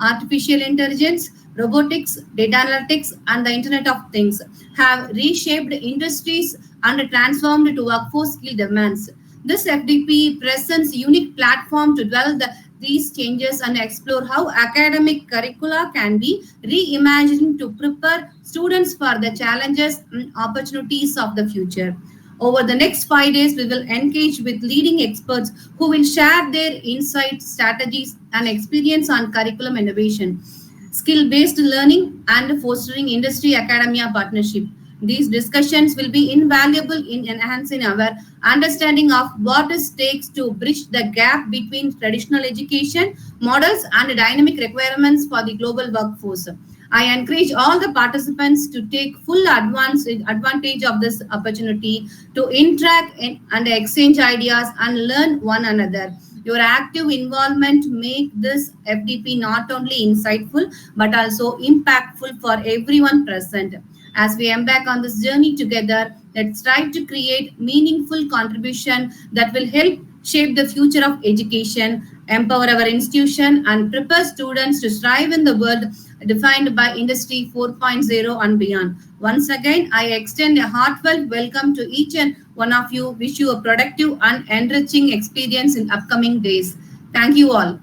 artificial intelligence, robotics, data analytics, and the Internet of Things have reshaped industries and transformed to workforce skill demands. This FDP presents unique platform to dwell these changes and explore how academic curricula can be reimagined to prepare students for the challenges and opportunities of the future. Over the next 5 days, we will engage with leading experts who will share their insights, strategies, and experience on curriculum innovation, skill based learning, and fostering industry academia partnership. These discussions will be invaluable in enhancing our understanding of what it takes to bridge the gap between traditional education models and dynamic requirements for the global workforce. I encourage all the participants to take full advantage of this opportunity to interact and exchange ideas and learn one another. Your active involvement make this FDP not only insightful but also impactful for everyone present. As we embark on this journey together, let's try to create meaningful contribution that will help shape the future of education, empower our institution, and prepare students to thrive in the world defined by Industry 4.0 and beyond. Once again, I extend a heartfelt welcome to each and one of you. Wish you a productive and enriching experience in upcoming days. Thank you all.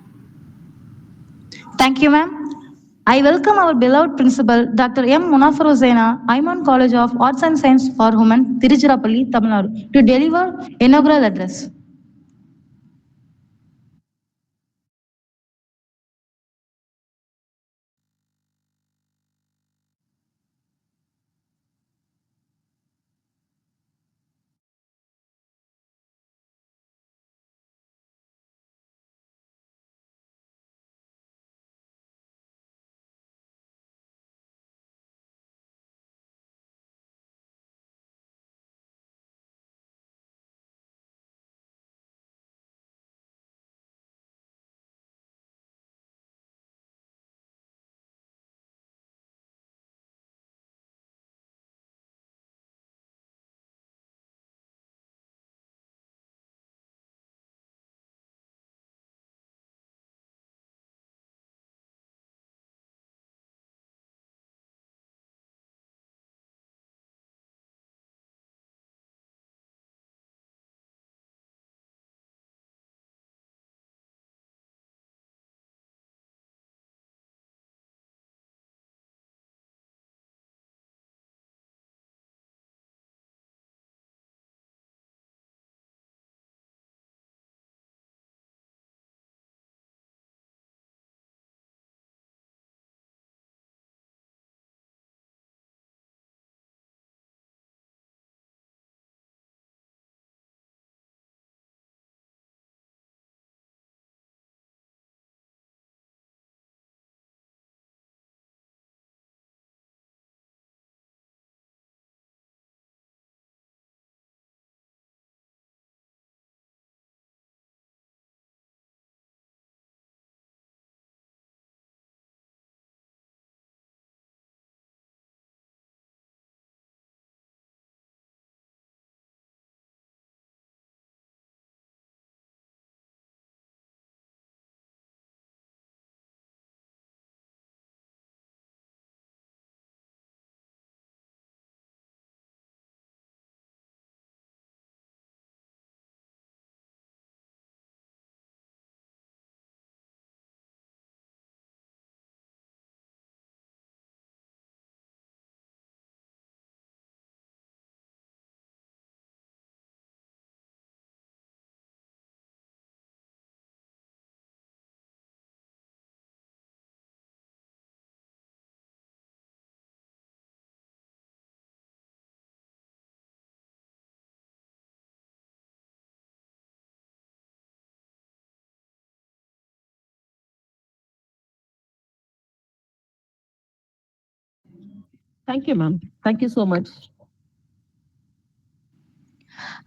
Thank you, ma'am. I welcome our beloved principal, Dr. M. Munafaruzena, Aiman College of Arts and Science for Women, Tiruchirappalli, Tamil Nadu, to deliver inaugural address. Thank you, ma'am. Thank you so much.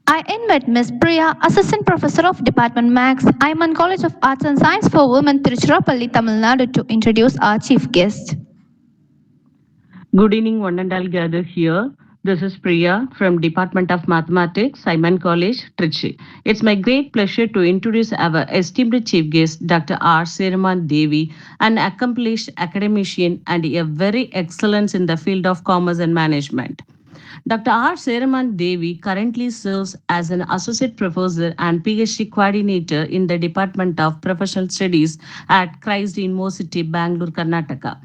I invite Ms. Priya, Assistant Professor of Department Max, Aiman College of Arts and Science for Women, Tiruchirappalli, Tamil Nadu, to introduce our chief guest. Good evening, one and all gathered here. This is Priya from Department of Mathematics, Aiman College, Trichy. It's my great pleasure to introduce our esteemed chief guest, Dr. R. Siraman Devi, an accomplished academician and a very excellence in the field of commerce and management. Dr. R. Seraman Devi currently serves as an associate professor and PhD coordinator in the Department of Professional Studies at Christ University, Bangalore, Karnataka.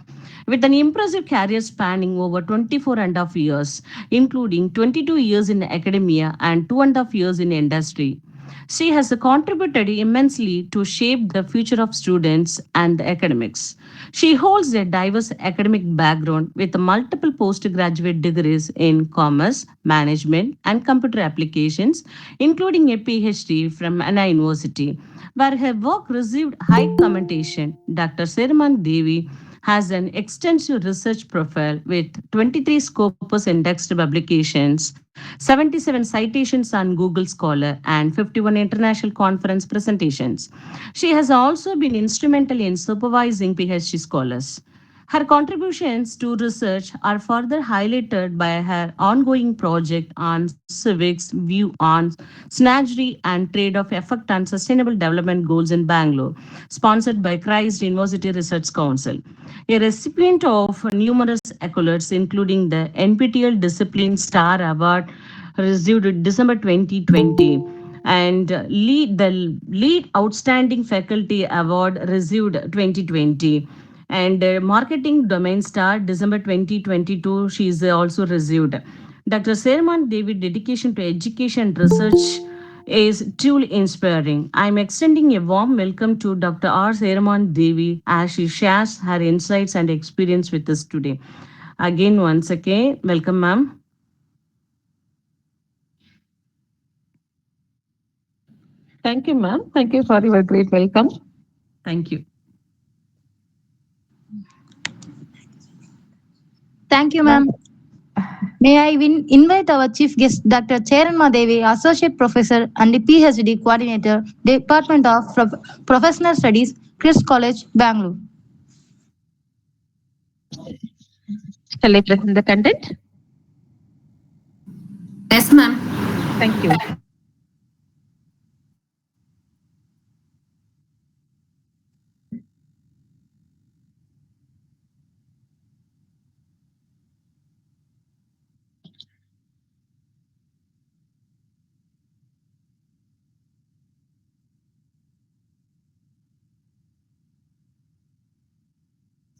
With an impressive career spanning over 24 and a half years, including 22 years in academia and 2.5 years in industry. She has contributed immensely to shape the future of students and academics. She holds a diverse academic background with multiple postgraduate degrees in commerce, management, and computer applications, including a PhD from Anna University, where her work received high commendation. Dr. Sirman Devi has an extensive research profile with 23 Scopus indexed publications, 77 citations on Google Scholar, and 51 international conference presentations. She has also been instrumental in supervising PhD scholars. Her contributions to research are further highlighted by her ongoing project on civics view on synergy and trade-off effect on sustainable development goals in Bangalore, sponsored by Christ University Research Council. A recipient of numerous accolades, including the NPTEL Discipline Star Award received in December 2020 and the lead outstanding faculty award received 2020 and marketing domain star December 2022 she is also received. Dr. Serman David dedication to education and research is truly inspiring. I'm extending a warm welcome to Dr. R. Serman Devi as she shares her insights and experience with us today. Again, once again, welcome, ma'am. Thank you, ma'am. Thank you for your great welcome. Thank you. Thank you, Ma'am, ma'am. May I invite our chief guest, Dr. Charanma Devi, Associate Professor and PhD Coordinator, Department of Professional Studies, Christ College, Bangalore. shall I present the content? Yes, ma'am. Thank you.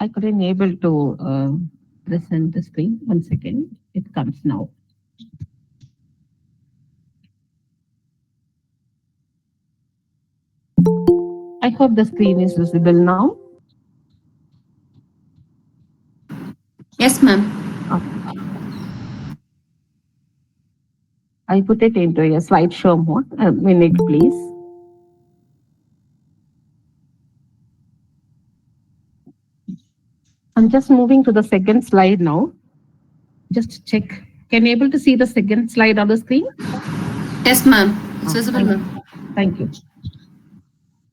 I couldn't able to present the screen. One second. It comes now. I hope the screen is visible now. Yes, ma'am. I put it into a slideshow mode. A minute, please. I'm just moving to the second slide now. Just check. Can you able to see the second slide on the screen? Yes, ma'am. It's visible, Thank ma'am. Thank you.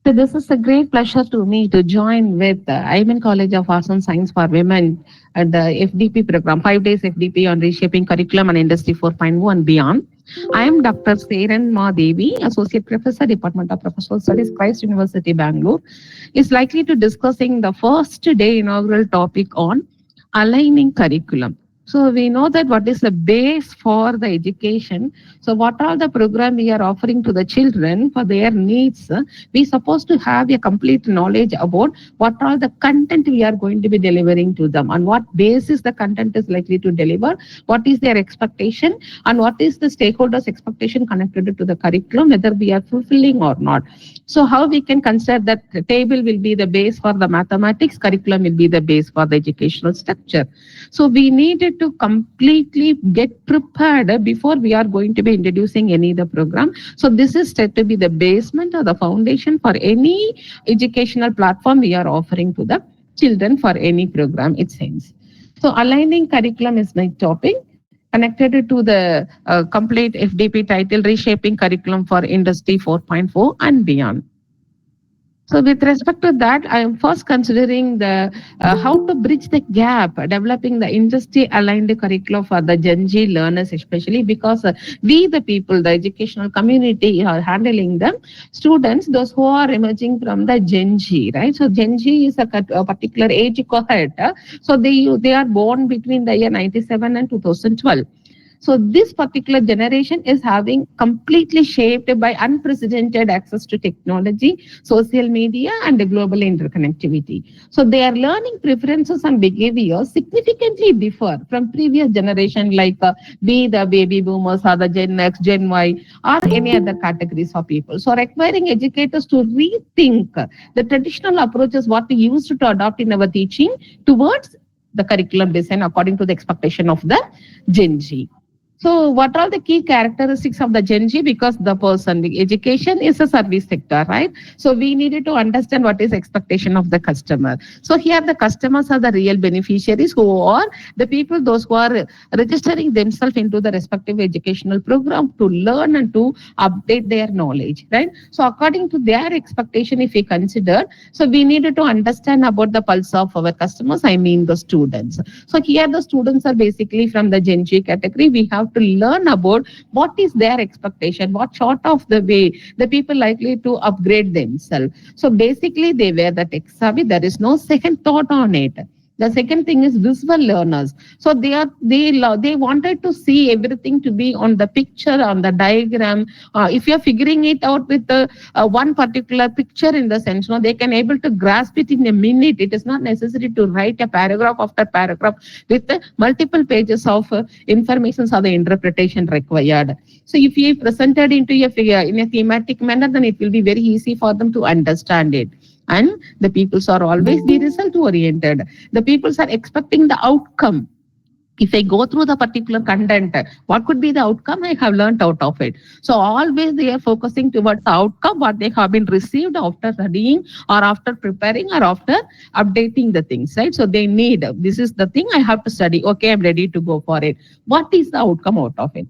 So this is a great pleasure to me to join with the Aiman College of Arts and Science for Women at the FDP program, 5 days FDP on reshaping curriculum and industry 4.0 and beyond. I am Dr. Seren Ma Devi, Associate Professor, Department of Professional Studies, Christ University, Bangalore. Is likely to discussing the first day inaugural topic on aligning curriculum. So we know that what is the base for the education. So what are the program we are offering to the children for their needs? We supposed to have a complete knowledge about what are the content we are going to be delivering to them, on what basis the content is likely to deliver, what is their expectation, and what is the stakeholders expectation connected to the curriculum, whether we are fulfilling or not. So how we can consider that the table will be the base for the mathematics, curriculum will be the base for the educational structure. So we needed to completely get prepared before we are going to be introducing any of the program. So this is said to be the basement or the foundation for any educational platform we are offering to the children for any program, it seems. So aligning curriculum is my topic connected to the complete FDP title, Reshaping Curriculum for Industry 4.4 and beyond. So with respect to that, I am first considering the how to bridge the gap, developing the industry-aligned curriculum for the Gen Z learners, especially because we, the people, the educational community, are handling them. Students, those who are emerging from the Gen Z, right? So Gen Z is a particular age cohort. So they are born between the year 97 and 2012. So this particular generation is having completely shaped by unprecedented access to technology, social media, and the global interconnectivity. So their learning preferences and behaviors significantly differ from previous generation, like be the baby boomers or the Gen X, Gen Y, or any other categories of people. So requiring educators to rethink the traditional approaches what we used to adopt in our teaching towards the curriculum design according to the expectation of the Gen Z. So, what are the key characteristics of the Gen Z? Because the education is a service sector, right? So, we needed to understand what is expectation of the customer. So, here the customers are the real beneficiaries who are the people, those who are registering themselves into the respective educational program to learn and to update their knowledge, right? So, according to their expectation, if we consider, so we needed to understand about the pulse of our customers, I mean the students. So here the students are basically from the Gen Z category. We have to learn about what is their expectation, what sort of the way the people likely to upgrade themselves. So basically they were the tech savvy. There is no second thought on it. The second thing is visual learners. So they wanted to see everything to be on the picture, on the diagram. If you're figuring it out with the one particular picture in the sense, no, they can able to grasp it in a minute. It is not necessary to write a paragraph after paragraph with multiple pages of information or the interpretation required. So if you presented into a figure in a thematic manner, then it will be very easy for them to understand it. And the peoples are always be result oriented. The peoples are expecting the outcome. If I go through the particular content, what could be the outcome I have learned out of it? So always they are focusing towards the outcome, what they have been received after studying or after preparing or after updating the things, right? So they need, this is the thing I have to study. Okay, I'm ready to go for it. What is the outcome out of it?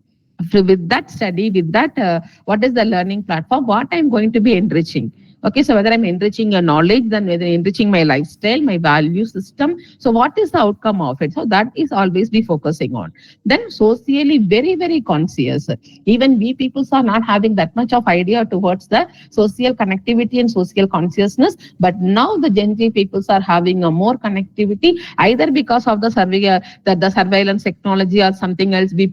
So with that study, with that, what is the learning platform? What I'm going to be enriching? Okay, so whether I'm enriching your knowledge, then whether enriching my lifestyle, my value system. So what is the outcome of it? So that is always be focusing on. Then socially very, very conscious. Even we people are not having that much of idea towards the social connectivity and social consciousness. But now the Gen Z peoples are having a more connectivity, either because of the the surveillance technology or something else be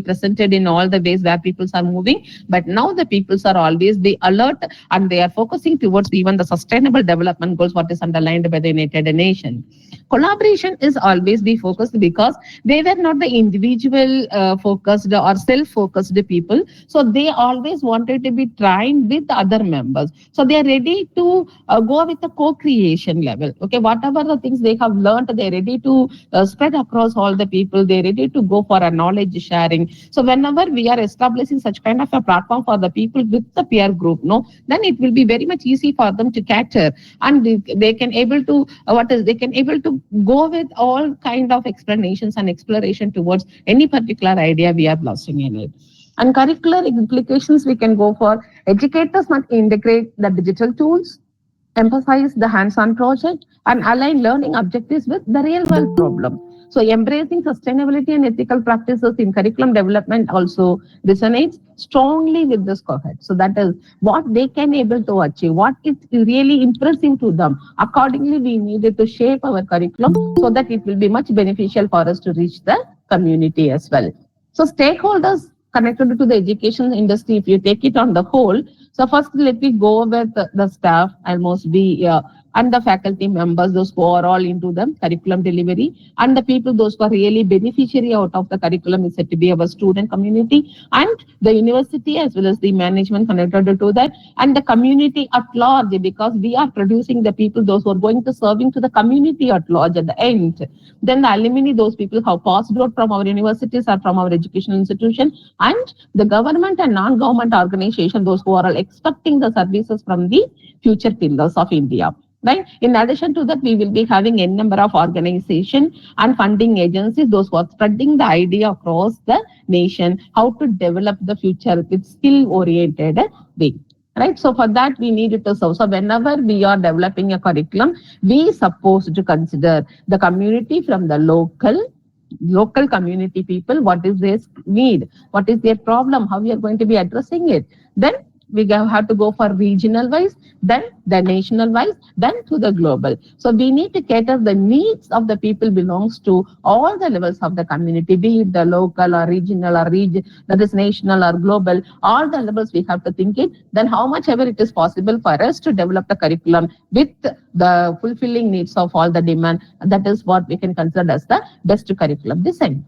presented in all the ways where peoples are moving. But now the peoples are always be alert and they are focusing towards even the sustainable development goals, what is underlined by the United Nations. Collaboration is always be focused because they were not the individual focused or self-focused people. So they always wanted to be trained with other members. So they are ready to go with the co-creation level. Okay, whatever the things they have learned, they are ready to spread across all the people. They are ready to go for a knowledge sharing. So whenever we are establishing such kind of a platform for the people with the peer group, no, then it will be very much easy for them to cater, and they can able to they can able to go with all kind of explanations and exploration towards any particular idea we are blasting in it. And curricular implications we can go for educators must integrate the digital tools, emphasize the hands-on project, and align learning objectives with the real-world problem. So embracing sustainability and ethical practices in curriculum development also resonates strongly with this cohort. So that is what they can able to achieve, what is really impressive to them. Accordingly, we needed to shape our curriculum so that it will be much beneficial for us to reach the community as well. So stakeholders connected to the education industry, if you take it on the whole, so first let me go with the staff, almost be and the faculty members, those who are all into the curriculum delivery, and the people, those who are really beneficiary out of the curriculum is said to be our student community, and the university as well as the management connected to that, and the community at large, because we are producing the people, those who are going to serving to the community at large at the end. Then the alumni, those people who have passed out from our universities or from our educational institution, and the government and non-government organization, those who are all expecting the services from the future pillars of India. Right. In addition to that, we will be having a number of organizations and funding agencies, those who are spreading the idea across the nation, how to develop the future with skill-oriented way. right? So for that we need to serve. So whenever we are developing a curriculum, we supposed to consider the community from the local community people, what is their need, what is their problem, how we are going to be addressing it. Then we have to go for regional wise, then the national wise, then to the global. So we need to cater the needs of the people belongs to all the levels of the community, be it the local or regional or region, that is national or global, all the levels we have to think it. Then how much ever it is possible for us to develop the curriculum with the fulfilling needs of all the demand, that is what we can consider as the best curriculum design.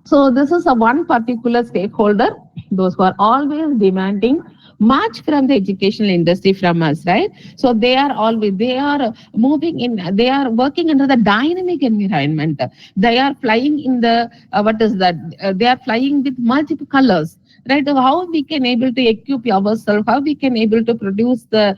So this is a one particular stakeholder, those who are always demanding much from the educational industry from us, right? So they are moving in, they are working under the dynamic environment. They are flying in the, what is that? They are flying with multiple colors, right? How we can able to equip ourselves, how we can able to produce the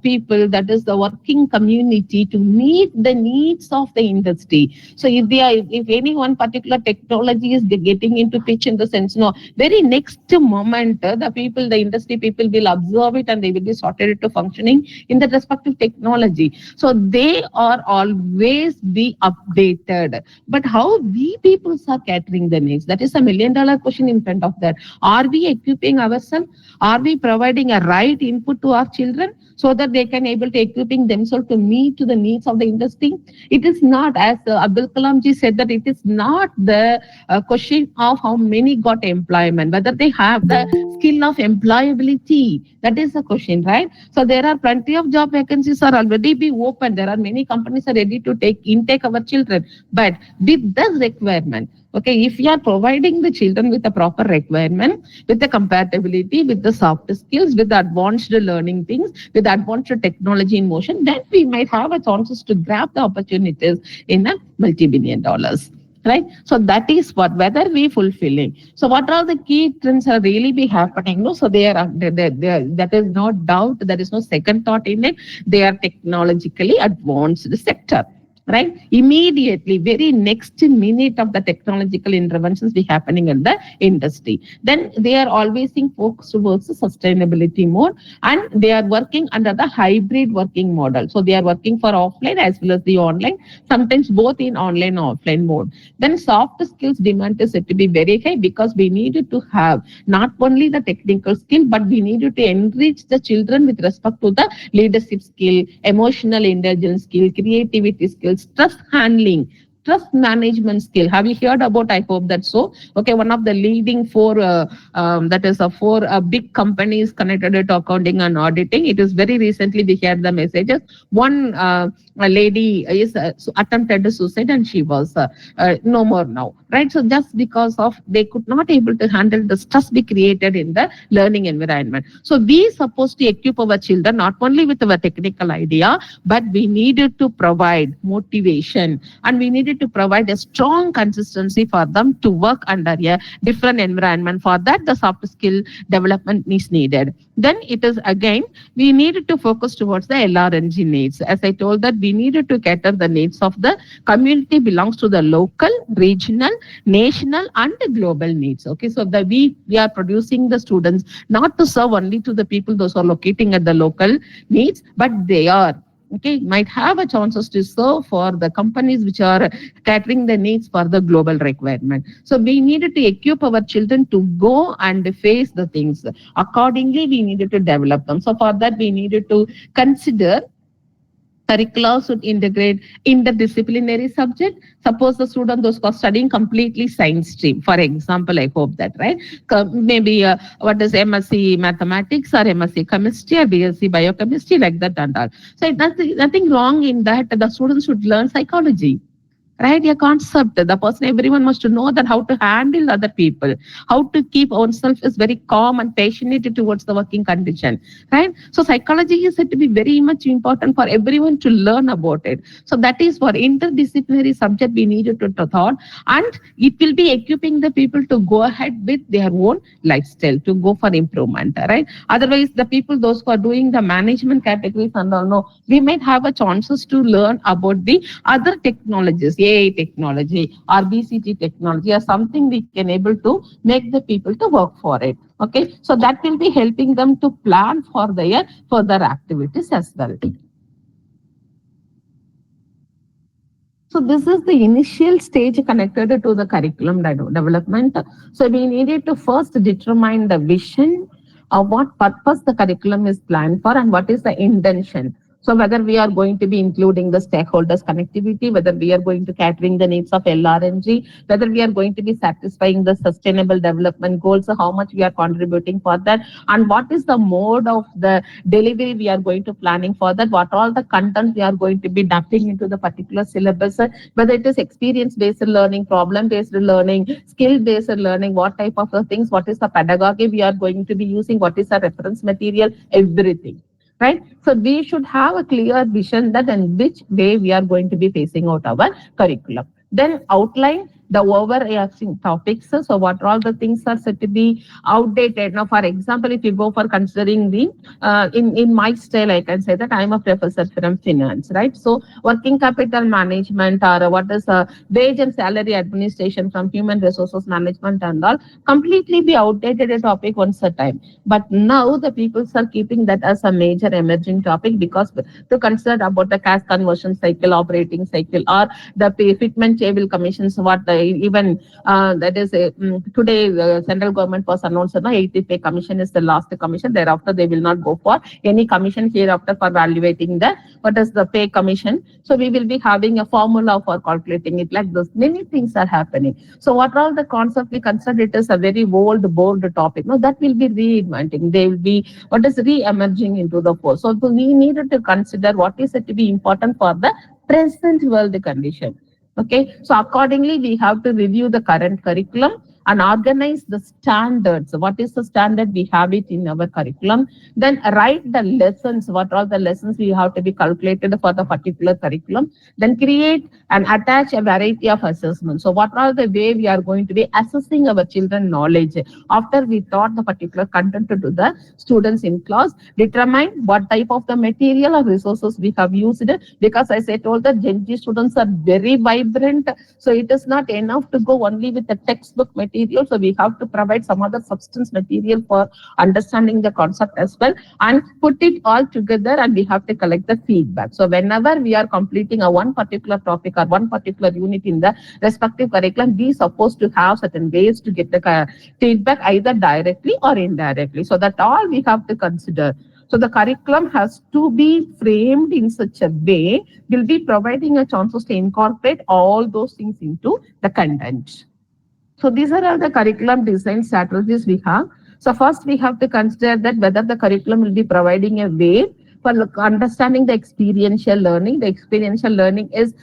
people, that is the working community, to meet the needs of the industry. So if any one particular technology is getting into pitch in the sense, no, very next moment, the industry people will observe it and they will be sorted into functioning in the respective technology. So they are always be updated. But how we people are catering the needs? That is $1 million question in front of that. Are we equipping ourselves? Are we providing a right input to our children so that they can able to equipping themselves to meet to the needs of the industry? It is not, as Abdul Kalam ji said, that it is not the question of how many got employment, whether they have the skill of employability. That is the question, right? So there are plenty of job vacancies are already be open. There are many companies are ready to intake our children, but with this requirement, okay, if you are providing the children with the proper requirement, with the compatibility, with the soft skills, with the advanced learning things, with the advanced technology in motion, then we might have a chances to grab the opportunities in a multi-billion dollars. Right? So that is what, whether we fulfilling. So what are the key trends are really be happening? No, so that is no doubt, there is no second thought in it. They are technologically advanced sector. Right? Immediately, very next minute of the technological interventions be happening in the industry. Then they are always in focus towards the sustainability mode, and they are working under the hybrid working model. So they are working for offline as well as the online, sometimes both in online and offline mode. Then soft skills demand is said to be very high because we needed to have not only the technical skill, but we needed to enrich the children with respect to the leadership skill, emotional intelligence skill, creativity skills, stress handling, trust management skill. Have you heard about? I hope that so. Okay, one of the leading four, that is four big companies connected to accounting and auditing. It is very recently we heard the messages. One a lady is attempted suicide and she was no more now, right? So just because of they could not able to handle the stress be created in the learning environment. So we supposed to equip our children not only with our technical idea, but we needed to provide motivation and we needed to provide a strong consistency for them to work under a different environment. For that, the soft skill development is needed. Then it is again, we needed to focus towards the LRNG needs. As I told that we needed to cater the needs of the community belongs to the local, regional, national and global needs. Okay, so that we are producing the students not to serve only to the people those who are locating at the local needs, but they are okay, might have a chances to serve for the companies which are catering the needs for the global requirement. So we needed to equip our children to go and face the things. Accordingly, we needed to develop them. So for that, we needed to consider curricula should integrate interdisciplinary subject. Suppose the student those who are studying completely science stream, for example, I hope that, right? Maybe what is MSc mathematics or MSc chemistry or BSc biochemistry, like that and all. So nothing wrong in that. The students should learn psychology, right? A concept, the person, everyone must know that how to handle other people, how to keep oneself is very calm and passionate towards the working condition, right? So psychology is said to be very much important for everyone to learn about it. So that is for interdisciplinary subject we needed to thought, and it will be equipping the people to go ahead with their own lifestyle to go for improvement, right? Otherwise, the people those who are doing the management categories and all, no, we might have a chances to learn about the other technologies, AI technology or BCT technology or something we can able to make the people to work for it. Okay, so that will be helping them to plan for their further activities as well. So this is the initial stage connected to the curriculum development. So we needed to first determine the vision of what purpose the curriculum is planned for and what is the intention. So whether we are going to be including the stakeholders connectivity, whether we are going to catering the needs of LRNG, whether we are going to be satisfying the sustainable development goals, so how much we are contributing for that, and what is the mode of the delivery we are going to planning for that, what all the content we are going to be dumping into the particular syllabus, whether it is experience based learning, problem based learning, skill based learning, what type of things, what is the pedagogy we are going to be using, what is the reference material, everything. Right? So we should have a clear vision that in which way we are going to be facing out our curriculum. Then outline the overarching topics. So what all the things are said to be outdated. Now, for example, if you go for considering the in my style, I can say that I'm a professor from finance, right? So working capital management or what is wage and salary administration from human resources management and all completely be outdated a topic once a time. But now the people are keeping that as a major emerging topic because to consider about the cash conversion cycle, operating cycle, or the fitment table commissions, what the even that is today the central government was announced that 80 pay commission is the last commission. Thereafter, they will not go for any commission hereafter for evaluating the what is the pay commission. So we will be having a formula for calculating it like this. Many things are happening. So what all the concept we consider it is a very old, bold topic. No, that will be reinventing. They will be what is re-emerging into the force. So we needed to consider what is it to be important for the present world condition. Okay, so accordingly, we have to review the current curriculum and organize the standards. What is the standard? We have it in our curriculum. Then write the lessons. What are the lessons we have to be calculated for the particular curriculum? Then create and attach a variety of assessments. So what are the way we are going to be assessing our children knowledge after we taught the particular content to the students in class? Determine what type of the material or resources we have used, because as I told that Gen Z students are very vibrant. So it is not enough to go only with the textbook material. So we have to provide some other substance material for understanding the concept as well and put it all together, and we have to collect the feedback. So whenever we are completing a one particular topic or one particular unit in the respective curriculum, we supposed to have certain ways to get the feedback either directly or indirectly. So that all we have to consider. So the curriculum has to be framed in such a way, will be providing a chances to incorporate all those things into the content. So these are all the curriculum design strategies we have. So first we have to consider that whether the curriculum will be providing a way for understanding the experiential learning. The experiential learning is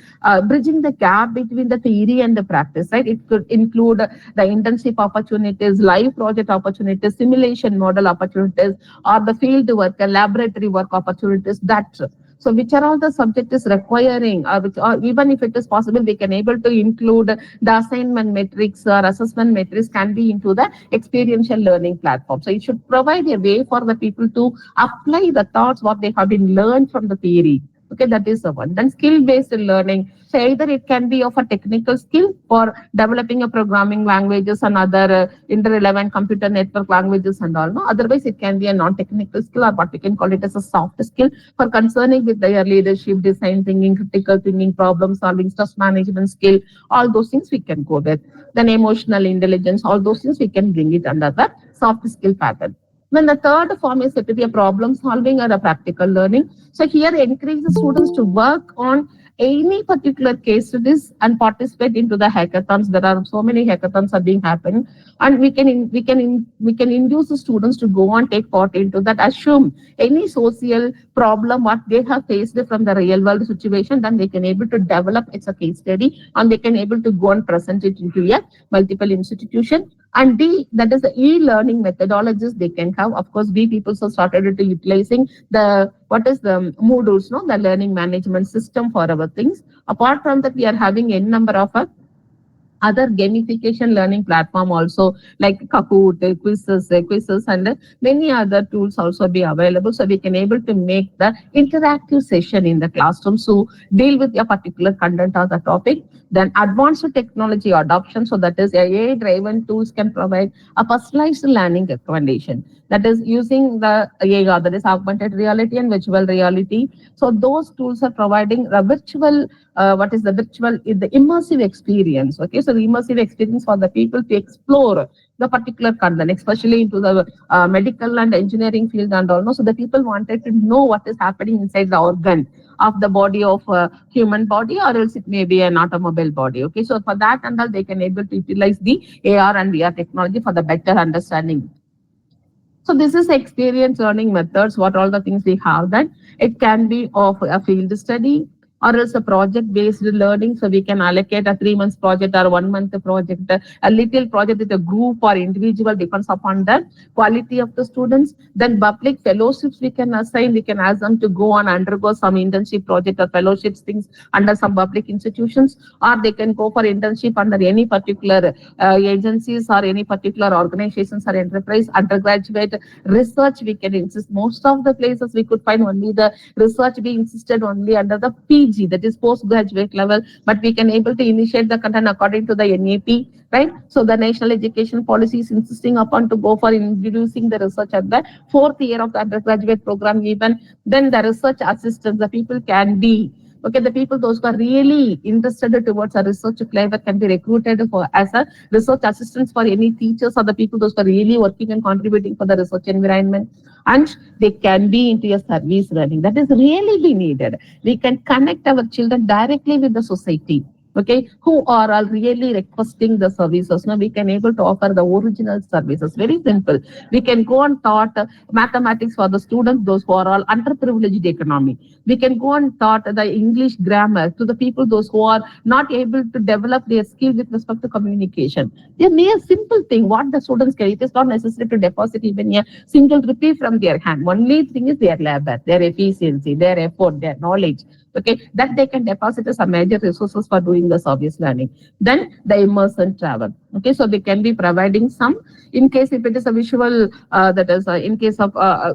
bridging the gap between the theory and the practice, right? It could include the internship opportunities, live project opportunities, simulation model opportunities, or the field work, laboratory work opportunities. That so which are all the subject is requiring, or even if it is possible, we can able to include the assignment metrics or assessment metrics can be into the experiential learning platform. So it should provide a way for the people to apply the thoughts what they have been learned from the theory. Okay, that is the one. Then skill-based learning. So either it can be of a technical skill for developing a programming languages and other interrelevant computer network languages and all. No, otherwise it can be a non-technical skill, or what we can call it as a soft skill for concerning with their leadership, design thinking, critical thinking, problem solving, stress management skill. All those things we can go with. Then emotional intelligence. All those things we can bring it under the soft skill pattern. Then the third form is said to be a problem solving or a practical learning. So here encourage the students to work on any particular case studies and participate into the hackathons. There are so many hackathons are being happening, and we can induce the students to go and take part into that. Assume any social problem what they have faced from the real world situation, then they can able to develop it's a case study, and they can able to go and present it into a multiple institution. And D, that is the e-learning methodologies they can have. Of course, we people so started to utilizing the what is the Moodles, no, the learning management system for our things. Apart from that, we are having a number of other gamification learning platform also, like Kahoot, quizzes, and many other tools also be available. So we can able to make the interactive session in the classroom to deal with a particular content or the topic. Then advanced technology adoption. So that is AI-driven tools can provide a personalized learning recommendation. That is using the AR, that is augmented reality and virtual reality. So those tools are providing a virtual, what is the virtual, the immersive experience. Okay, so the immersive experience for the people to explore the particular content, especially into the medical and engineering field and all. No? So the people wanted to know what is happening inside the organ of the body of a human body, or else it may be an automobile body. Okay, so for that and all, they can able to utilize the AR and VR technology for the better understanding. So this is experience learning methods. What all the things we have that it can be of a field study or else a project based learning. So we can allocate a 3 months project or 1 month project, a little project with a group or individual, depends upon the quality of the students. Then public fellowships we can assign. We can ask them to go and undergo some internship project or fellowships things under some public institutions, or they can go for internship under any particular agencies or any particular organizations or enterprise. Undergraduate research we can insist. Most of the places we could find only the research being insisted only under the PG, that is postgraduate level, but we can able to initiate the content according to the NAP, right? So the national education policy is insisting upon to go for introducing the research at the 4th year of the undergraduate program even. Then the research assistants, the people can be, okay, the people those who are really interested towards a research flavor can be recruited for as a research assistants for any teachers or the people those who are really working and contributing for the research environment. And they can be into a service learning that is really be needed. We can connect our children directly with the society, okay, who are all really requesting the services. Now we can able to offer the original services. Very simple. We can go and taught mathematics for the students, those who are all underprivileged economy. We can go and taught the English grammar to the people, those who are not able to develop their skill with respect to communication. A mere simple thing, what the students can, it is not necessary to deposit even a single rupee from their hand. Only thing is their labor, their efficiency, their effort, their knowledge, okay, that they can deposit as a major resources for doing the service learning. Then the immersion travel, okay, so they can be providing some, in case if it is a visual, that is in case of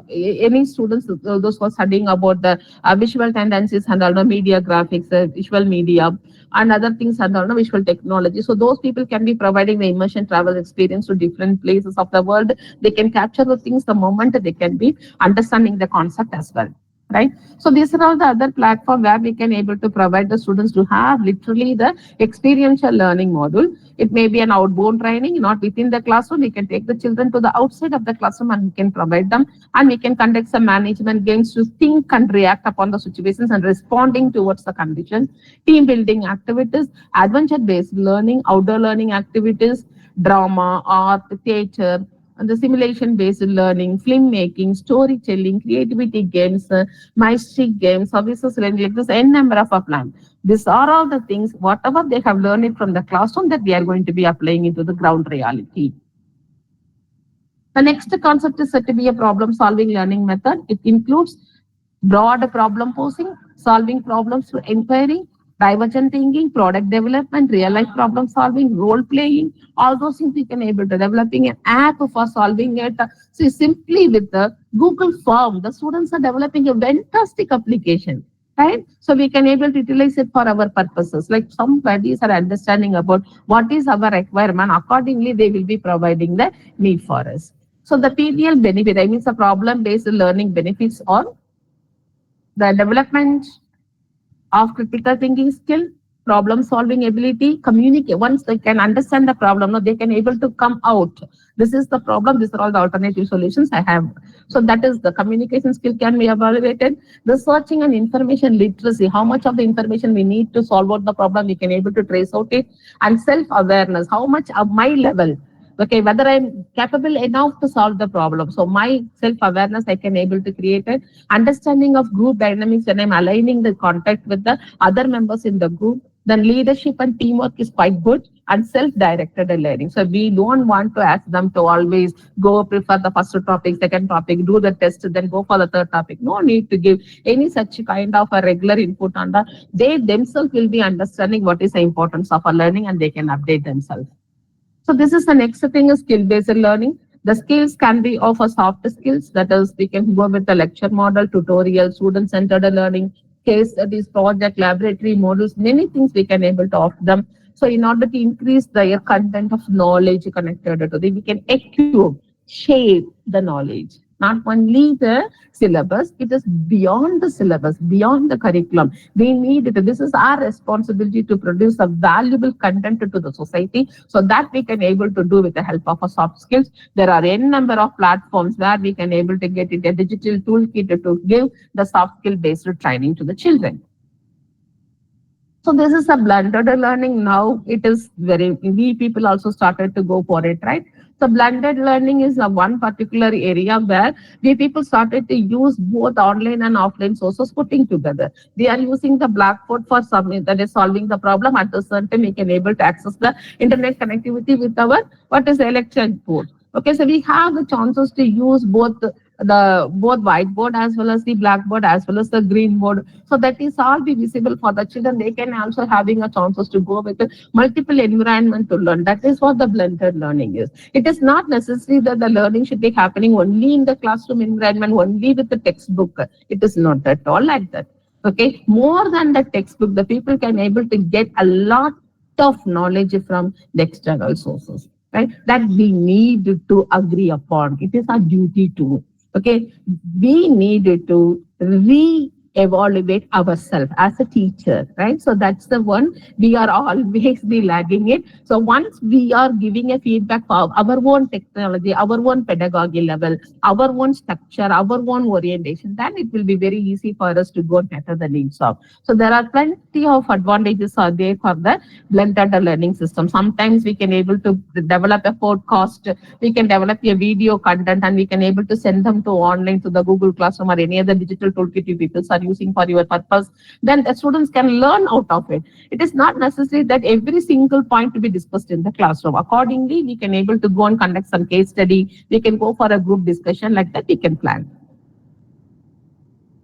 any students, those who are studying about the visual tendencies and all the media graphics, visual media and other things and all the visual technology. So those people can be providing the immersion travel experience to different places of the world. They can capture the things the moment they can be understanding the concept as well, right? So these are all the other platform where we can able to provide the students to have literally the experiential learning module. It may be an outbound training, not within the classroom. We can take the children to the outside of the classroom and we can provide them, and we can conduct some management games to think and react upon the situations and responding towards the conditions. Team building activities, adventure based learning, outdoor learning activities, drama, art, theater, and the simulation based learning, filmmaking, storytelling, creativity games, mastery games, services learning, like this n number of plans. These are all the things, whatever they have learned it from the classroom, that we are going to be applying into the ground reality. The next concept is said to be a problem solving learning method. It includes broad problem posing, solving problems through inquiry, divergent thinking, product development, real life problem solving, role playing, all those things we can able to developing an app for solving it. See, simply with the Google form, the students are developing a fantastic application, right? So we can able to utilize it for our purposes. Like some studies are understanding about what is our requirement. Accordingly, they will be providing the need for us. So the PBL benefit, I mean the problem-based learning benefits or the development of critical thinking skill, problem solving ability, communicate. Once they can understand the problem, no, they can able to come out. This is the problem. These are all the alternative solutions I have. So that is the communication skill can be evaluated. Researching and information literacy. How much of the information we need to solve out the problem, we can able to trace out it. And self awareness. How much of my level, okay, whether I'm capable enough to solve the problem. So my self-awareness, I can able to create it. Understanding of group dynamics when I'm aligning the contact with the other members in the group. Then leadership and teamwork is quite good. and self-directed learning. So we don't want to ask them to always go prefer the first topic, second topic, do the test, then go for the third topic. No need to give any such kind of a regular input on that. They themselves will be understanding what is the importance of a learning and they can update themselves. So this is the next thing is skill-based learning. The skills can be of a soft skills, that is, we can go with the lecture model, tutorial, student-centered learning, case studies, project, laboratory models, many things we can able to offer them. So in order to increase the content of knowledge connected to it, we can equip, shape the knowledge. Not only the syllabus, it is beyond the syllabus, beyond the curriculum. We need it. This is our responsibility to produce a valuable content to the society so that we can able to do with the help of our soft skills. There are n number of platforms where we can able to get it a digital toolkit to give the soft skill based training to the children. So this is a blended learning. Now it is we people also started to go for it, right? So blended learning is a one particular area where we people started to use both online and offline sources putting together. They are using the Blackboard for some that is solving the problem. At the same time, we can able to access the internet connectivity with our what is the electric board. Okay, so we have the chances to use the both whiteboard as well as the blackboard as well as the green board. So that is all be visible for the children. They can also having a chances to go with the multiple environment to learn. That is what the blended learning is. It is not necessary that the learning should be happening only in the classroom environment, only with the textbook. It is not at all like that. Okay, more than the textbook, the people can able to get a lot of knowledge from the external sources, right? That we need to agree upon. It is our duty to. Okay, we need to re-evaluate ourselves as a teacher, right? So that's the one we are always be lagging it. So once we are giving a feedback for our own technology, our own pedagogy level, our own structure, our own orientation, then it will be very easy for us to go and cater the needs of. So there are plenty of advantages are there for the blended learning system. Sometimes we can able to develop a podcast, we can develop a video content, and we can able to send them to online to the Google Classroom or any other digital toolkit you people are using for your purpose. Then the students can learn out of it. It is not necessary that every single point to be discussed in the classroom. Accordingly, we can able to go and conduct some case study. We can go for a group discussion like that. We can plan.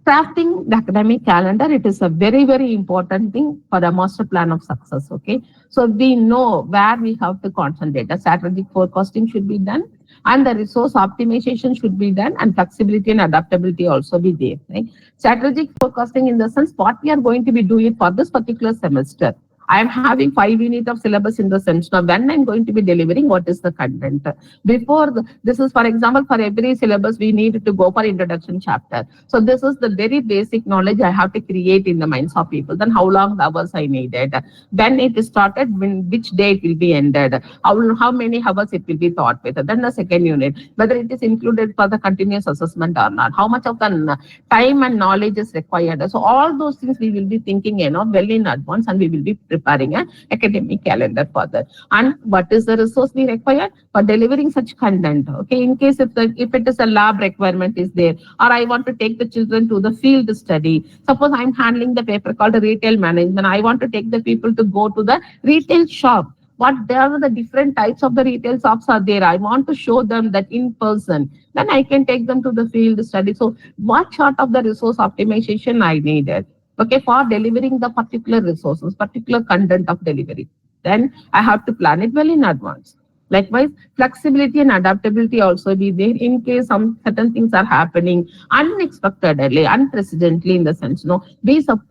Crafting the academic calendar, it is a very, very important thing for the master plan of success. Okay, so we know where we have to concentrate. The strategic forecasting should be done, and the resource optimization should be done, and flexibility and adaptability also be there. Right? Strategic forecasting in the sense what we are going to be doing for this particular semester. I am having 5 units of syllabus in the sense. Now, when I'm going to be delivering, what is the content? This is, for example, for every syllabus, we need to go for introduction chapter. So this is the very basic knowledge I have to create in the minds of people. Then how long the hours I needed, when it started, which day it will be ended, how many hours it will be taught with. Then the second unit, whether it is included for the continuous assessment or not, how much of the time and knowledge is required. So all those things we will be thinking, well in advance, and we will be preparing an academic calendar for that. And what is the resource we require for delivering such content? Okay, in case if it is a lab requirement is there, or I want to take the children to the field study. Suppose I'm handling the paper called retail management. I want to take the people to go to the retail shop. What there are the different types of the retail shops are there. I want to show them that in person. Then I can take them to the field study. So what sort of the resource optimization I needed? Okay, for delivering the particular resources, particular content of delivery. Then I have to plan it well in advance. Likewise, flexibility and adaptability also be there in case some certain things are happening unexpectedly, unprecedentedly in the sense,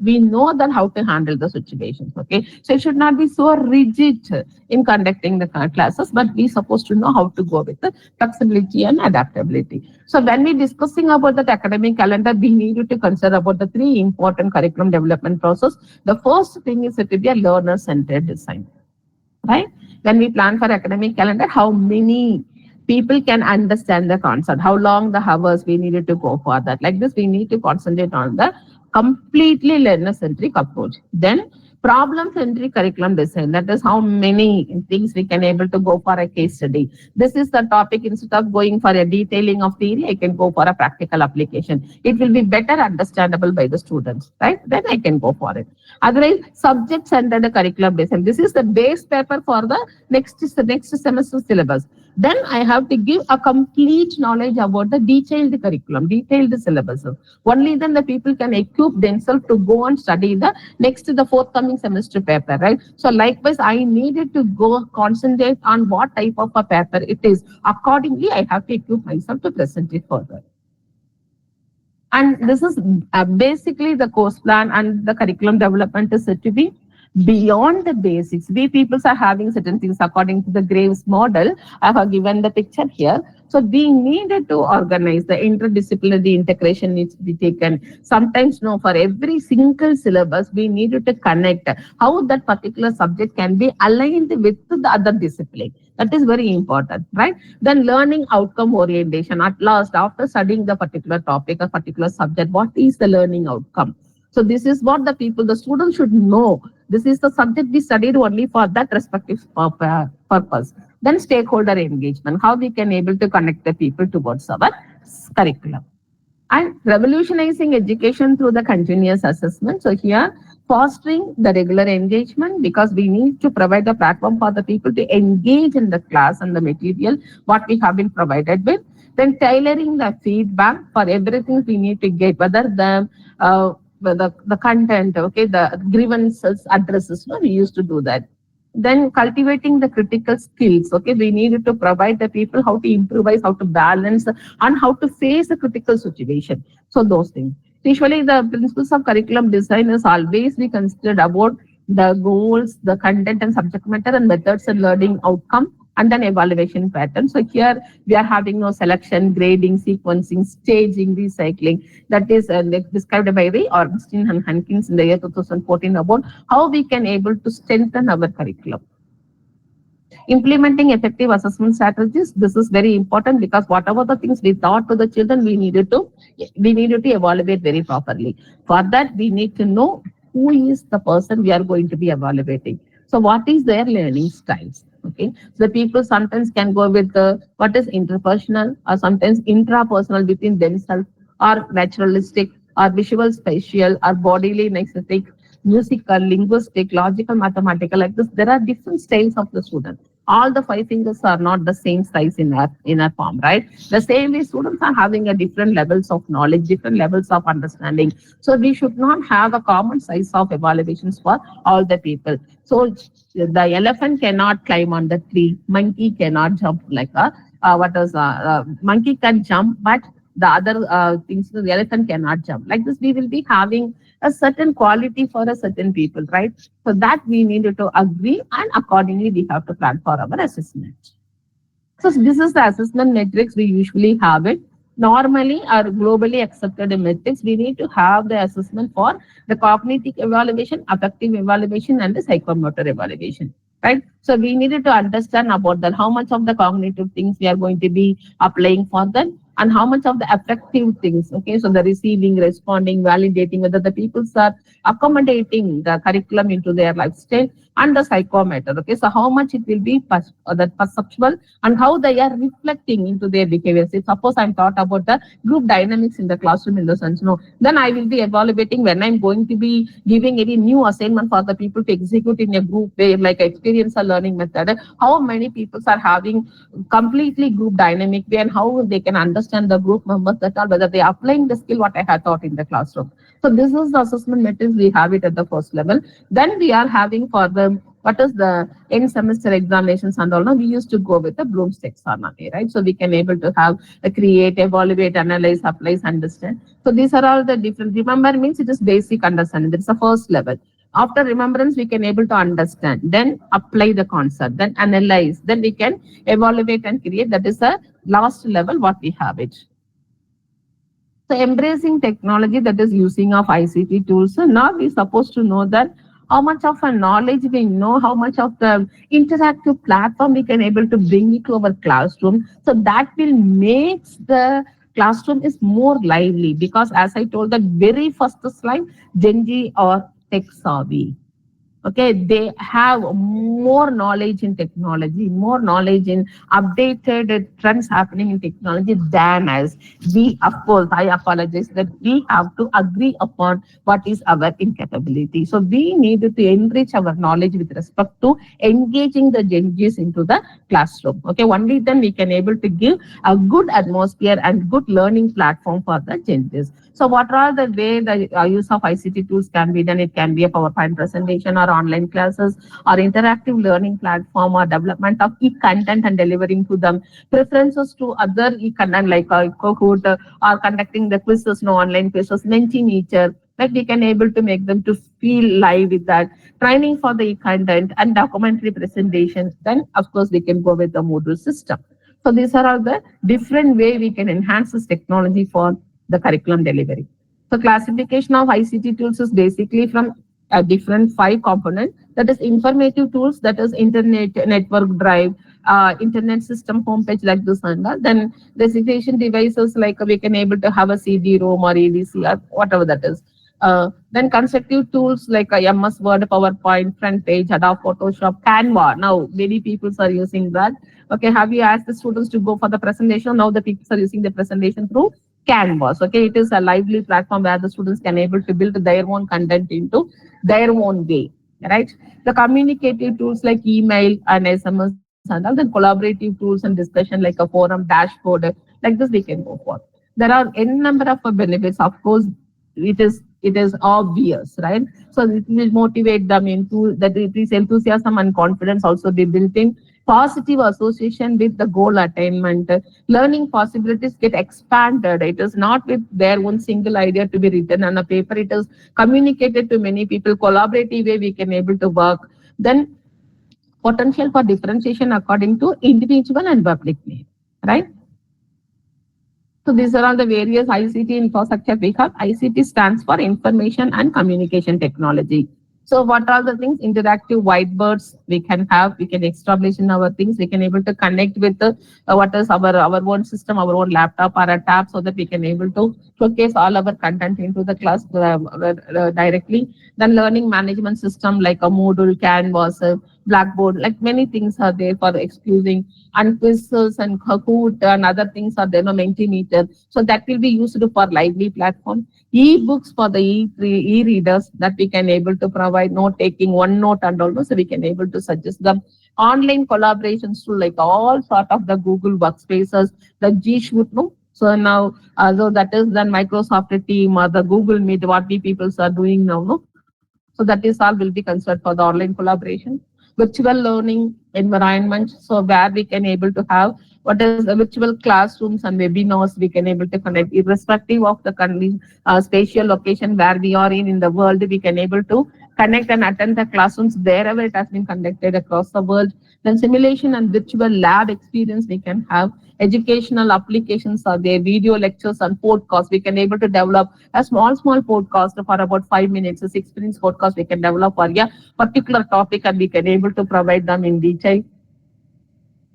we know that how to handle the situations. Okay, so it should not be so rigid in conducting the classes, but we supposed to know how to go with the flexibility and adaptability. So when we discussing about the academic calendar, we need to consider about the 3 important curriculum development process. The first thing is it to be a learner-centered design. Right? When we plan for academic calendar, how many people can understand the concept, how long the hours we needed to go for that. Like this, we need to concentrate on the completely learner-centric approach. Then problem-centric curriculum design. That is how many things we can able to go for a case study. This is the topic. Instead of going for a detailing of theory, I can go for a practical application. It will be better understandable by the students, right? Then I can go for it. Otherwise, subject-centered curriculum design. This is the base paper for the next semester syllabus. Then I have to give a complete knowledge about the detailed curriculum, detailed syllabus. Only then the people can equip themselves to go and study the forthcoming semester paper, right? So likewise, I needed to go concentrate on what type of a paper it is. Accordingly, I have to equip myself to present it further. And this is basically the course plan and the curriculum development is said to be beyond the basics. We people are having certain things according to the Graves model. I have given the picture here. So we needed to organize the interdisciplinary integration needs to be taken. Sometimes, no, for every single syllabus, we needed to connect how that particular subject can be aligned with the other discipline. That is very important, right? Then learning outcome orientation. At last, after studying the particular topic, a particular subject, what is the learning outcome? So this is what the students should know. This is the subject we studied only for that respective purpose. Then stakeholder engagement, how we can able to connect the people towards our curriculum. And revolutionizing education through the continuous assessment. So here, fostering the regular engagement, because we need to provide the platform for the people to engage in the class and the material, what we have been provided with. Then tailoring the feedback for everything we need to get, whether the content, okay, the grievances, addresses, no, we used to do that. Then cultivating the critical skills, okay, we needed to provide the people how to improvise, how to balance, and how to face a critical situation. So those things. Usually the principles of curriculum design is always be considered about the goals, the content and subject matter and methods and learning outcome, and then evaluation pattern. So here we are having no selection, grading, sequencing, staging, recycling. That is described by Ray Augustine and Hankins in the year 2014 about how we can able to strengthen our curriculum. Implementing effective assessment strategies. This is very important because whatever the things we taught to the children, we needed to evaluate very properly. For that, we need to know who is the person we are going to be evaluating. So what is their learning styles? Okay, so the people sometimes can go with what is interpersonal or sometimes intrapersonal between themselves, or naturalistic, or visual spatial, or bodily kinesthetic, musical, linguistic, logical, mathematical. Like this, there are different styles of the student. All the five fingers are not the same size in our palm, right? The same way students are having a different levels of knowledge, different levels of understanding. So we should not have a common size of evaluations for all the people. So the elephant cannot climb on the tree, monkey cannot jump like a monkey can jump, but the other things, the elephant cannot jump. Like this, we will be having a certain quality for a certain people, right? So that we needed to agree, and accordingly we have to plan for our assessment. So this is the assessment metrics we usually have it. Normally, or globally accepted metrics, we need to have the assessment for the cognitive evaluation, affective evaluation, and the psychomotor evaluation. Right. So we needed to understand about that how much of the cognitive things we are going to be applying for that, and how much of the affective things. Okay. So the receiving, responding, validating, whether the people are accommodating the curriculum into their lifestyle, and the psychometer. Okay. So how much it will be that perceptual, and how they are reflecting into their behaviors. If suppose I'm taught about the group dynamics in the classroom in the sense, no, then I will be evaluating when I'm going to be giving any new assignment for the people to execute in a group way, like experiential learning method, how many people are having completely group dynamic way, and how they can understand the group members, that are whether they are applying the skill what I had taught in the classroom. So this is the assessment metrics we have it at the first level. Then we are having for the what is the end semester examinations and all. Now we used to go with the Bloom's taxonomy, right? So we can able to have a create, evaluate, analyze, applies, understand. So these are all the different. Remember means it is basic understanding. That's the first level. After remembrance, we can able to understand, then apply the concept, then analyze, then we can evaluate and create. That is the last level what we have it. So embracing technology, that is using of ICT tools. So now we're supposed to know that how much of a knowledge we know, how much of the interactive platform we can able to bring it to our classroom. So that will make the classroom is more lively, because as I told that very first slide, Gen Z or tech savvy. Okay, they have more knowledge in technology, more knowledge in updated trends happening in technology than us. We, of course, I apologize that we have to agree upon what is our incapability. So we need to enrich our knowledge with respect to engaging the Gen Zs into the classroom. Okay, only then we can able to give a good atmosphere and good learning platform for the Gen Zs. So what are the way the use of ICT tools can be done? It can be a PowerPoint presentation or online classes or interactive learning platform or development of e-content and delivering to them. Preferences to other e-content like Kahoot or conducting the quizzes, no online quizzes, Mentimeter. Like we can able to make them to feel live with that. Training for the e-content and documentary presentations. Then of course we can go with the Moodle system. So these are all the different way we can enhance this technology for the curriculum delivery. So classification of ICT tools is basically from a different five components. That is informative tools, that is internet network drive, internet system homepage like this and that. Then recitation devices like we can able to have a CD-ROM or ADC or whatever that is. Then constructive tools like MS Word, PowerPoint, front page, Adobe Photoshop, Canva. Now many people are using that. Okay, have you asked the students to go for the presentation? Now the people are using the presentation through Canvas. Okay, it is a lively platform where the students can able to build their own content into their own way. Right. The communicative tools like email and SMS and all, then collaborative tools and discussion like a forum, dashboard, like this we can go for. There are n number of benefits. Of course, it is obvious, right? So it will motivate them into that. It is enthusiasm and confidence also be built in. Positive association with the goal attainment. Learning possibilities get expanded. It is not with their own single idea to be written on a paper. It is communicated to many people. Collaborative way we can able to work. Then potential for differentiation according to individual and public need, right? So these are all the various ICT infrastructure we have. ICT stands for Information and Communication Technology. So what are the things? Interactive whiteboards we can have, we can establish in our things, we can able to connect with what is our own system, our own laptop or a tab, so that we can able to showcase all our content into the class directly. Then learning management system like a Moodle, Canvas, Blackboard, like many things are there for excusing, and quizzes and Kahoot and other things are there, no Mentimeter. So that will be used for lively platform. E-books for the e-readers that we can able to provide note taking, OneNote and all those, so we can able to suggest them. Online collaborations to like all sort of the Google workspaces, the G Shoot, no? So now, so that is then Microsoft Team or the Google Meet, what we people are doing now, no? So that is all will be considered for the online collaboration. Virtual learning environment, so where we can able to have what is a virtual classrooms and webinars we can able to connect irrespective of the spatial location where we are in the world. We can able to connect and attend the classrooms wherever it has been conducted across the world. Then simulation and virtual lab experience we can have. Educational applications are there, video lectures and podcasts. We can able to develop a small podcast for about 5 minutes. A 6 minutes podcast we can develop for a particular topic, and we can able to provide them in detail.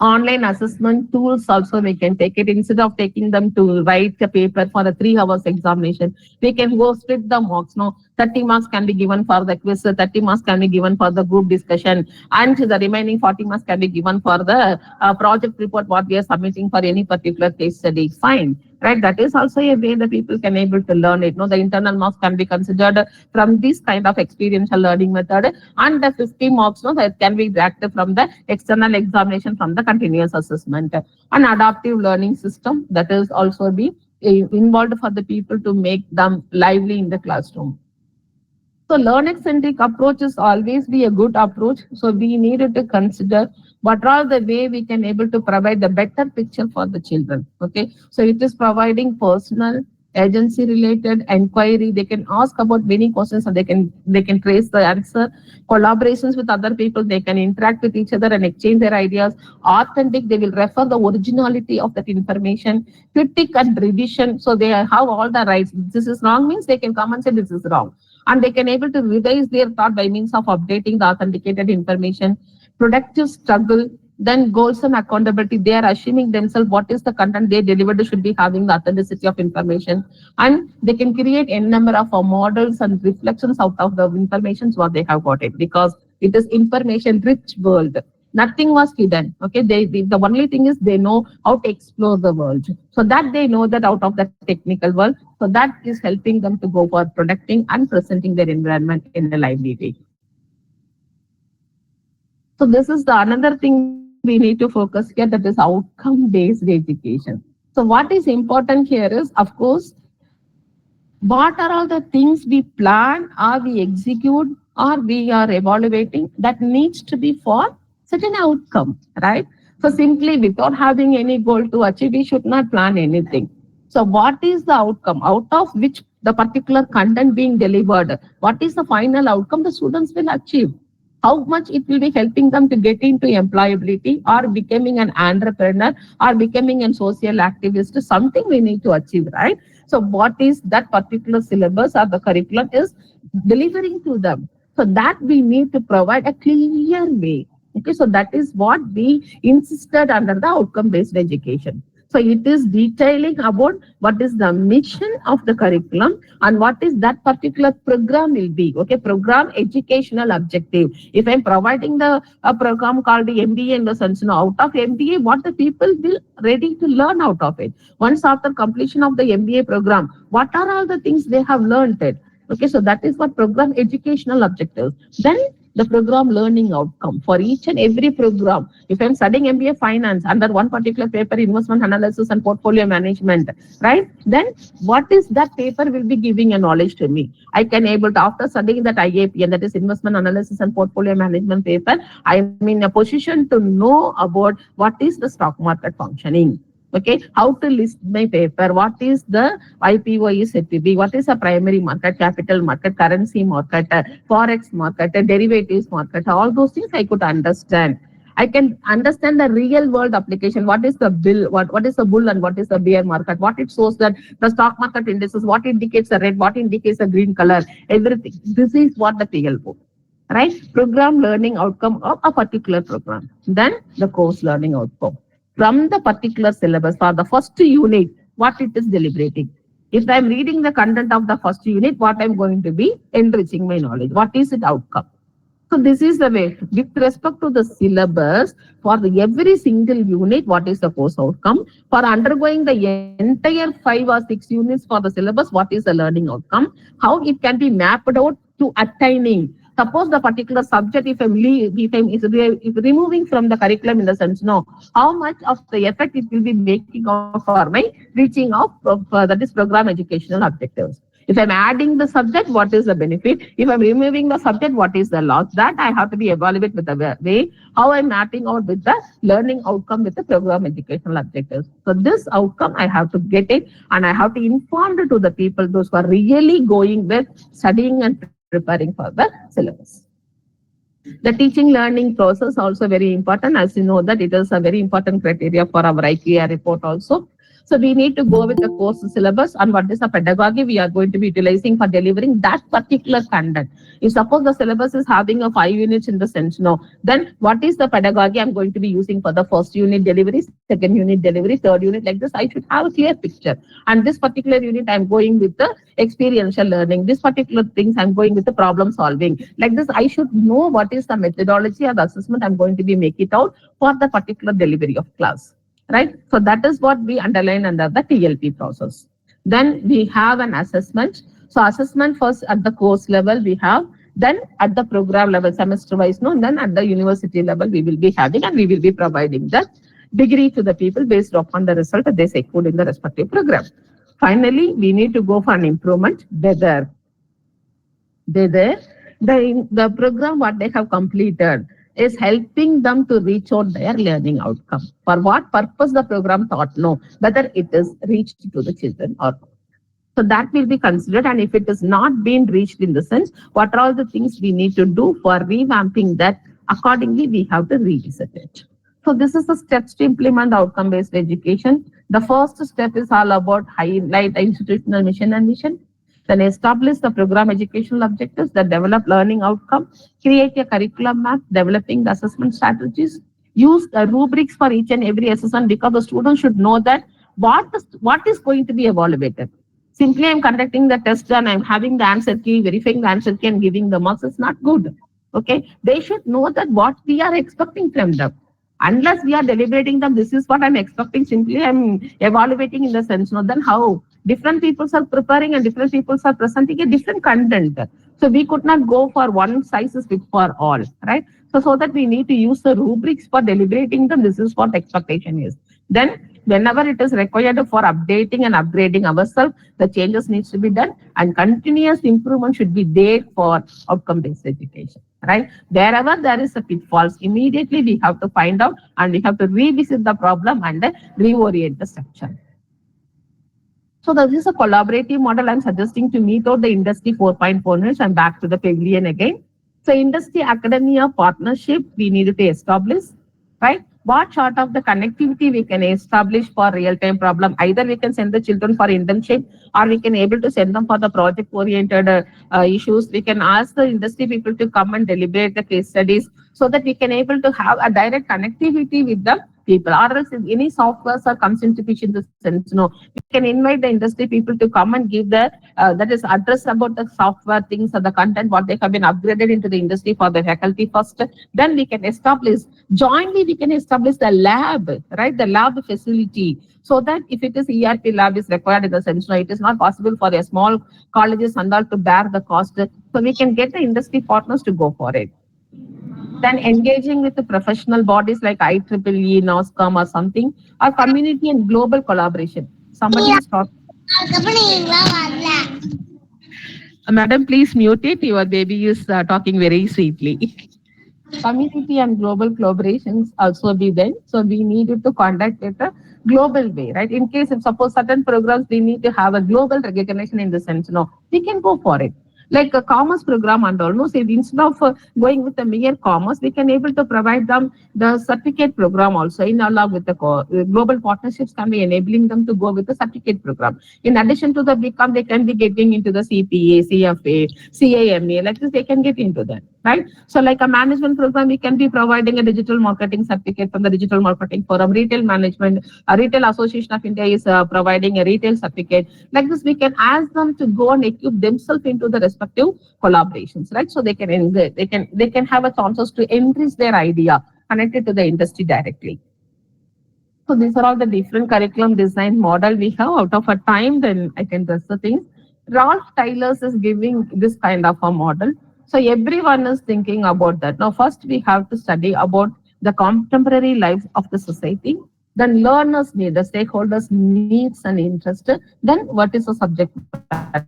Online assessment tools also we can take it. Instead of taking them to write a paper for a 3 hours examination, we can go split the marks. No, 30 marks can be given for the quiz, 30 marks can be given for the group discussion, and the remaining 40 marks can be given for the project report what we are submitting for any particular case study. Fine, right? That is also a way that people can able to learn it. No, the internal marks can be considered from this kind of experiential learning method, and the 50 marks, no, that can be extracted from the external examination from the continuous assessment. An adaptive learning system that is also be involved for the people to make them lively in the classroom. So learner-centric approach is always be a good approach. So we needed to consider what are the way we can able to provide the better picture for the children. Okay, so it is providing personal, agency related inquiry. They can ask about many questions and they can trace the answer. Collaborations with other people, they can interact with each other and exchange their ideas. Authentic, they will refer the originality of that information. Critic and revision, so they have all the rights. This is wrong means they can come and say this is wrong, and they can able to revise their thought by means of updating the authenticated information. Productive struggle, Then goals and accountability, they are assuming themselves what is the content they delivered should be having the authenticity of information. And they can create a number of models and reflections out of the information what they have got it, because it is information rich world. Nothing was hidden. Okay, the only thing is they know how to explore the world. So that they know that out of the technical world. So that is helping them to go for protecting and presenting their environment in a lively way. So this is the another thing we need to focus here, that is outcome-based education. So what is important here is, of course, what are all the things we plan or we execute or we are evaluating that needs to be for certain outcome, right? So simply without having any goal to achieve, we should not plan anything. So what is the outcome out of which the particular content being delivered? What is the final outcome the students will achieve? How much it will be helping them to get into employability or becoming an entrepreneur or becoming a social activist, something we need to achieve, right? So what is that particular syllabus or the curriculum is delivering to them? So that we need to provide a clear way. Okay, so that is what we insisted under the outcome-based education. So it is detailing about what is the mission of the curriculum and what is that particular program will be. Okay, program educational objective. If I'm providing the a program called the MBA in the sense, out of MBA, what the people will ready to learn out of it. Once after completion of the MBA program, what are all the things they have learned it? Okay, so that is what program educational objectives. Then the program learning outcome for each and every program. If I'm studying MBA finance under one particular paper, investment analysis and portfolio management, right? Then what is that paper will be giving a knowledge to me? I can able to, after studying that IAP, and that is investment analysis and portfolio management paper, I'm in a position to know about what is the stock market functioning. Okay, how to list my paper, what is the IPO is said to be, what is a primary market, capital market, currency market, forex market, derivatives market, all those things I could understand. I can understand the real world application. What is the bill? What is the bull and what is the bear market? What it shows that the stock market indices, what indicates the red, what indicates the green color, everything. This is what the PL book, right? Program learning outcome of a particular program. Then the course learning outcome from the particular syllabus for the first unit, what it is deliberating. If I'm reading the content of the first unit, what I'm going to be enriching my knowledge. What is its outcome? So this is the way. With respect to the syllabus, for every single unit, what is the course outcome? For undergoing the entire 5 or 6 units for the syllabus, what is the learning outcome? How it can be mapped out to attaining. Suppose the particular subject, if if removing from the curriculum in the sense, no, how much of the effect it will be making out for my reaching of that is program educational objectives. If I'm adding the subject, what is the benefit? If I'm removing the subject, what is the loss? That I have to be evaluated with the way how I'm mapping out with the learning outcome with the program educational objectives. So this outcome I have to get it, and I have to inform it to the people, those who are really going with studying and preparing for the syllabus. The teaching learning process also very important. As you know that it is a very important criteria for our IQR report also. So we need to go with the course syllabus and what is the pedagogy we are going to be utilizing for delivering that particular content. If suppose the syllabus is having a 5 units in the sense, no, then what is the pedagogy I'm going to be using for the first unit delivery, second unit delivery, third unit, like this, I should have a clear picture. And this particular unit, I'm going with the experiential learning. This particular things, I'm going with the problem solving. Like this, I should know what is the methodology or the assessment I'm going to be make it out for the particular delivery of class. Right? So that is what we underline under the TLP process. Then we have an assessment. So assessment first at the course level we have, then at the program level semester wise, no, then at the university level we will be having, and we will be providing the degree to the people based upon the result that they secured in the respective program. Finally, we need to go for an improvement whether the program what they have completed is helping them to reach out their learning outcome. For what purpose the program thought, no, whether it is reached to the children or not. So that will be considered, and if it is not being reached in the sense, what are all the things we need to do for revamping that? Accordingly, we have to revisit it. So this is the steps to implement outcome-based education. The first step is all about highlight the institutional mission and vision. Then establish the program educational objectives that develop learning outcome, create a curriculum map, developing the assessment strategies, use rubrics for each and every assessment, because the student should know that what is going to be evaluated. Simply I'm conducting the test and I'm having the answer key, verifying the answer key and giving the marks. It's not good. Okay. They should know that what we are expecting from them. Unless we are deliberating them, this is what I'm expecting. Simply I'm evaluating in the sense, no, then how? Different people are preparing and different people are presenting a different content. So we could not go for one size is fit for all, right? So that we need to use the rubrics for deliberating them. This is what expectation is. Then whenever it is required for updating and upgrading ourselves, the changes needs to be done and continuous improvement should be there for outcome-based education, right? Wherever there is a pitfalls, immediately we have to find out and we have to revisit the problem and reorient the structure. So this is a collaborative model I'm suggesting to meet out the industry 4.4 needs. I'm back to the pavilion again. So industry academia partnership we need to establish, right? What sort of the connectivity we can establish for real-time problem? Either we can send the children for internship or we can able to send them for the project-oriented issues. We can ask the industry people to come and deliberate the case studies so that we can able to have a direct connectivity with the people. Or else if any softwares or comes into pitch in the sense, we can invite the industry people to come and give the that is address about the software things or the content what they have been upgraded into the industry for the faculty first. Then we can establish jointly. We can establish the lab, right? The lab facility. So that if it is ERP lab is required in the sense, no, it is not possible for a small colleges and all to bear the cost. So we can get the industry partners to go for it. Then engaging with the professional bodies like IEEE, NOSCOM or something, or community and global collaboration. Somebody is talking. Madam, please mute it. Your baby is talking very sweetly. Community and global collaborations also be there. So we needed to conduct it a global way, right? In case if suppose certain programs we need to have a global recognition in the sense, no, we can go for it. Like a commerce program and all, no, say instead of going with the mere commerce, we can able to provide them the certificate program also in along with the global partnerships can be enabling them to go with the certificate program. In addition to the BCom, they can be getting into the CPA, CFA, CAMA, like this, they can get into that, right? So like a management program, we can be providing a digital marketing certificate from the Digital Marketing Forum, retail management, Retail Association of India is providing a retail certificate. Like this, we can ask them to go and equip themselves into the respective collaborations, right? So they can have a chances to enrich their idea connected to the industry directly. So these are all the different curriculum design model we have. Out of a time, then I can test the things. Ralph Taylor's is giving this kind of a model. So everyone is thinking about that. Now, first we have to study about the contemporary lives of the society. Then learners need, the stakeholders needs and interest. Then what is the subject matter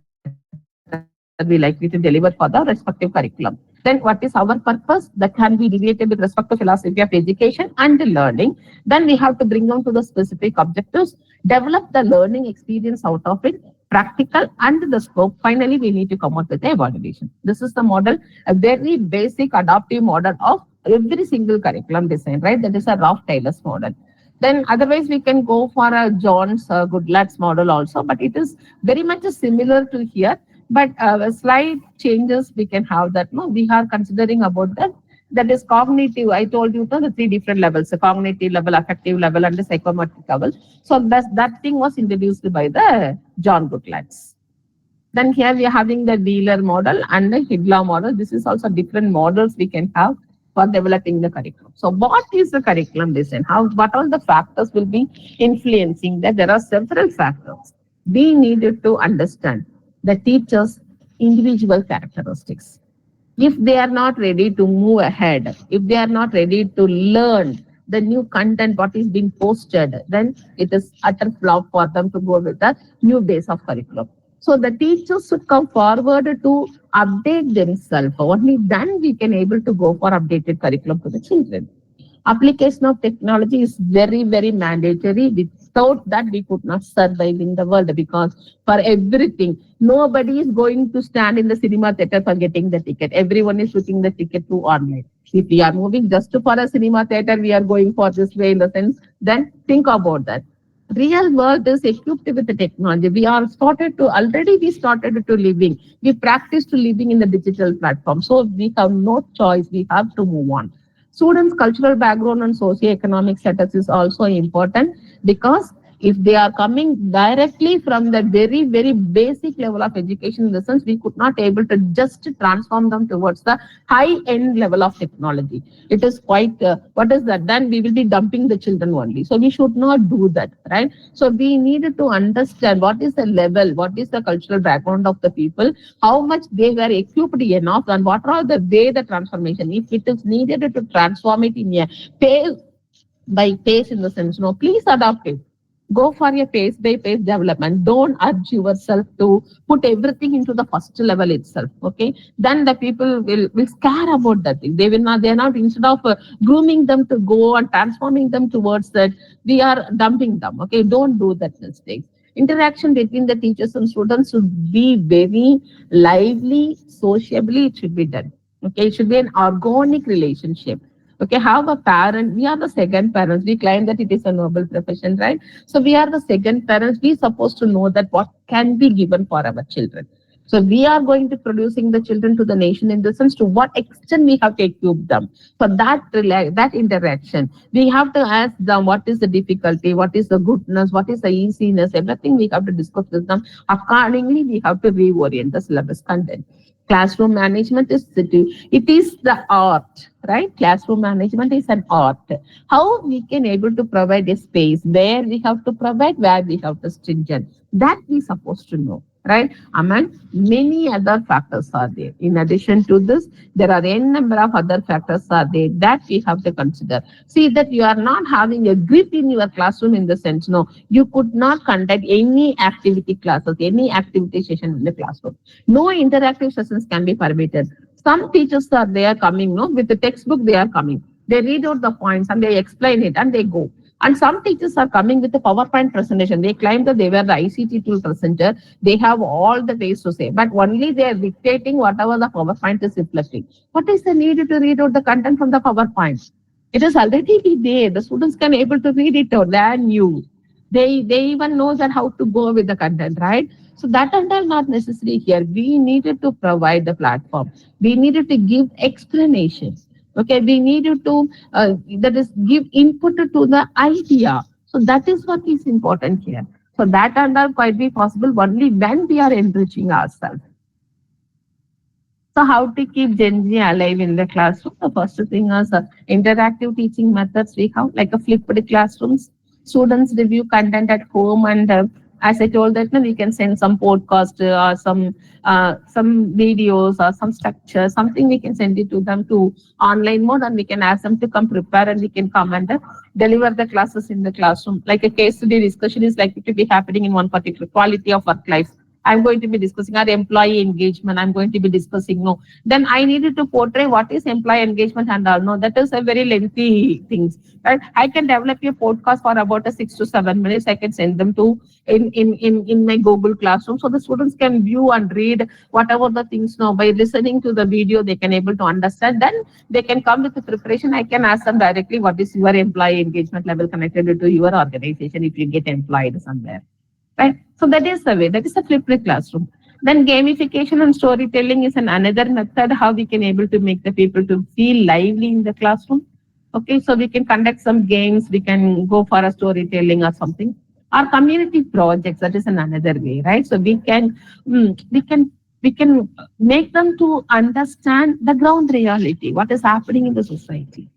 that we likely to deliver for the respective curriculum. Then what is our purpose that can be related with respect to philosophy of education and learning. Then we have to bring them to the specific objectives, develop the learning experience out of it, practical and the scope. Finally, we need to come up with the evaluation. This is the model, a very basic adaptive model of every single curriculum design, right? That is a Ralph Taylor's model. Then otherwise we can go for a John's Goodlad's model also, but it is very much similar to here. But slight changes we can have that. No, we are considering about that. That is cognitive. I told you the three different levels: the cognitive level, affective level, and the psychomotor level. So that thing was introduced by the John Goodlad's. Then here we are having the Wheeler model and the Hidla model. This is also different models we can have for developing the curriculum. So what is the curriculum design? What all the factors will be influencing that? There are several factors. We needed to understand the teacher's individual characteristics. If they are not ready to move ahead, if they are not ready to learn the new content, what is being posted, then it is utter flop for them to go with the new base of curriculum. So the teachers should come forward to update themselves. Only then we can able to go for updated curriculum to the children. Application of technology is very, very mandatory. Without that, we could not survive in the world, because for everything, nobody is going to stand in the cinema theater for getting the ticket. Everyone is shooting the ticket through online. If we are moving just for a cinema theater, we are going for this way in the sense, then think about that. Real world is equipped with the technology. We started to living. We practice to living in the digital platform. So we have no choice. We have to move on. Students' cultural background and socio-economic status is also important, because if they are coming directly from the very, very basic level of education, in the sense we could not able to just transform them towards the high end level of technology. It is quite, what is that? Then we will be dumping the children only. So we should not do that, right? So we needed to understand what is the level, what is the cultural background of the people, how much they were equipped enough, and what are the way the transformation. If it is needed to transform it in a phase by phase, in the sense, no, please adopt it. Go for a pace by pace development. Don't urge yourself to put everything into the first level itself. Okay, then the people will care about that thing. They will not. They are not, instead of grooming them to go and transforming them towards that, we are dumping them. Okay, don't do that mistake. Interaction between the teachers and students should be very lively, sociably. It should be done. Okay, it should be an organic relationship. Okay, have a parent. We are the second parents. We claim that it is a noble profession, right? So we are the second parents. We supposed to know that what can be given for our children. So we are going to producing the children to the nation, in the sense to what extent we have to equip them for that that interaction. We have to ask them what is the difficulty, what is the goodness, what is the easiness. Everything we have to discuss with them. Accordingly, we have to reorient the syllabus content. Classroom management is it is the art, right? Classroom management is an art. How we can able to provide a space where we have to provide, where we have to stringent, that we supposed to know, right? Aman, many other factors are there. In addition to this, there are n number of other factors are there that we have to consider. See that you are not having a grip in your classroom, in the sense, no, you could not conduct any activity classes, any activity session in the classroom. No interactive sessions can be permitted. Some teachers are there coming, no, with the textbook they are coming. They read out the points and they explain it and they go. And some teachers are coming with the PowerPoint presentation. They claim that they were the ICT tool presenter. They have all the ways to say, but only they are dictating whatever the PowerPoint is reflecting. What is the need to read out the content from the PowerPoint? It is already there. The students can able to read it out. They are new. They even know that how to go with the content, right? So that and all not necessary here. We needed to provide the platform. We needed to give explanations. Okay, we needed to that is give input to the idea. So that is what is important here. So that and all quite be possible only when we are enriching ourselves. So how to keep Gen Z alive in the classroom? The first thing is interactive teaching methods we have, like a flipped classrooms. Students review content at home, and as I told that, we can send some podcast or some videos or some structure, something we can send it to them to online mode, and we can ask them to come prepare, and we can come and deliver the classes in the classroom. Like a case study discussion is likely to be happening in one particular quality of work life. I'm going to be discussing our employee engagement. I'm going to be discussing, no. Then I needed to portray what is employee engagement and all. No, that is a very lengthy things. Right? I can develop a podcast for about a 6 to 7 minutes. I can send them to in my Google Classroom, so the students can view and read whatever the things now. By listening to the video, they can able to understand. Then they can come with the preparation. I can ask them directly what is your employee engagement level connected to your organization if you get employed somewhere. Right? So that is the way. That is a flipped classroom. Then gamification and storytelling is another method how we can able to make the people to feel lively in the classroom. Okay, so we can conduct some games. We can go for a storytelling or something. Our community projects, that is another way, right? So we can make them to understand the ground reality, what is happening in the society.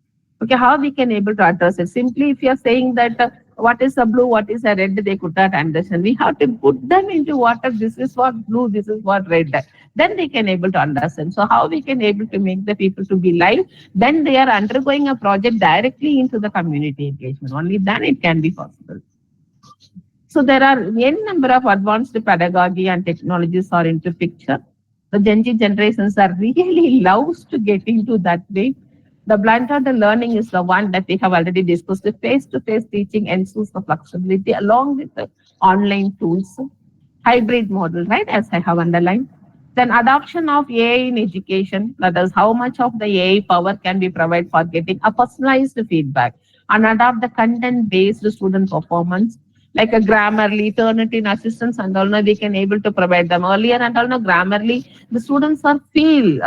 Okay, how we can able to address it? Simply, if you are saying that what is a blue, what is a red, they could not understand. We have to put them into water. This is what blue, this is what red. Then they can able to understand. So how we can able to make the people to be live? Then they are undergoing a project directly into the community engagement. Only then it can be possible. So there are n number of advanced pedagogy and technologies are into picture. The Gen Z generations are really loves to get into that way. The blended learning is the one that we have already discussed. The face-to-face teaching ensures the flexibility along with the online tools. Hybrid model, right, as I have underlined. Then adoption of AI in education, that is how much of the AI power can be provided for getting a personalized feedback and adopt the content-based student performance. like a Grammarly, Turnitin assistance, and all now we can able to provide them earlier. And all now Grammarly, the students are feel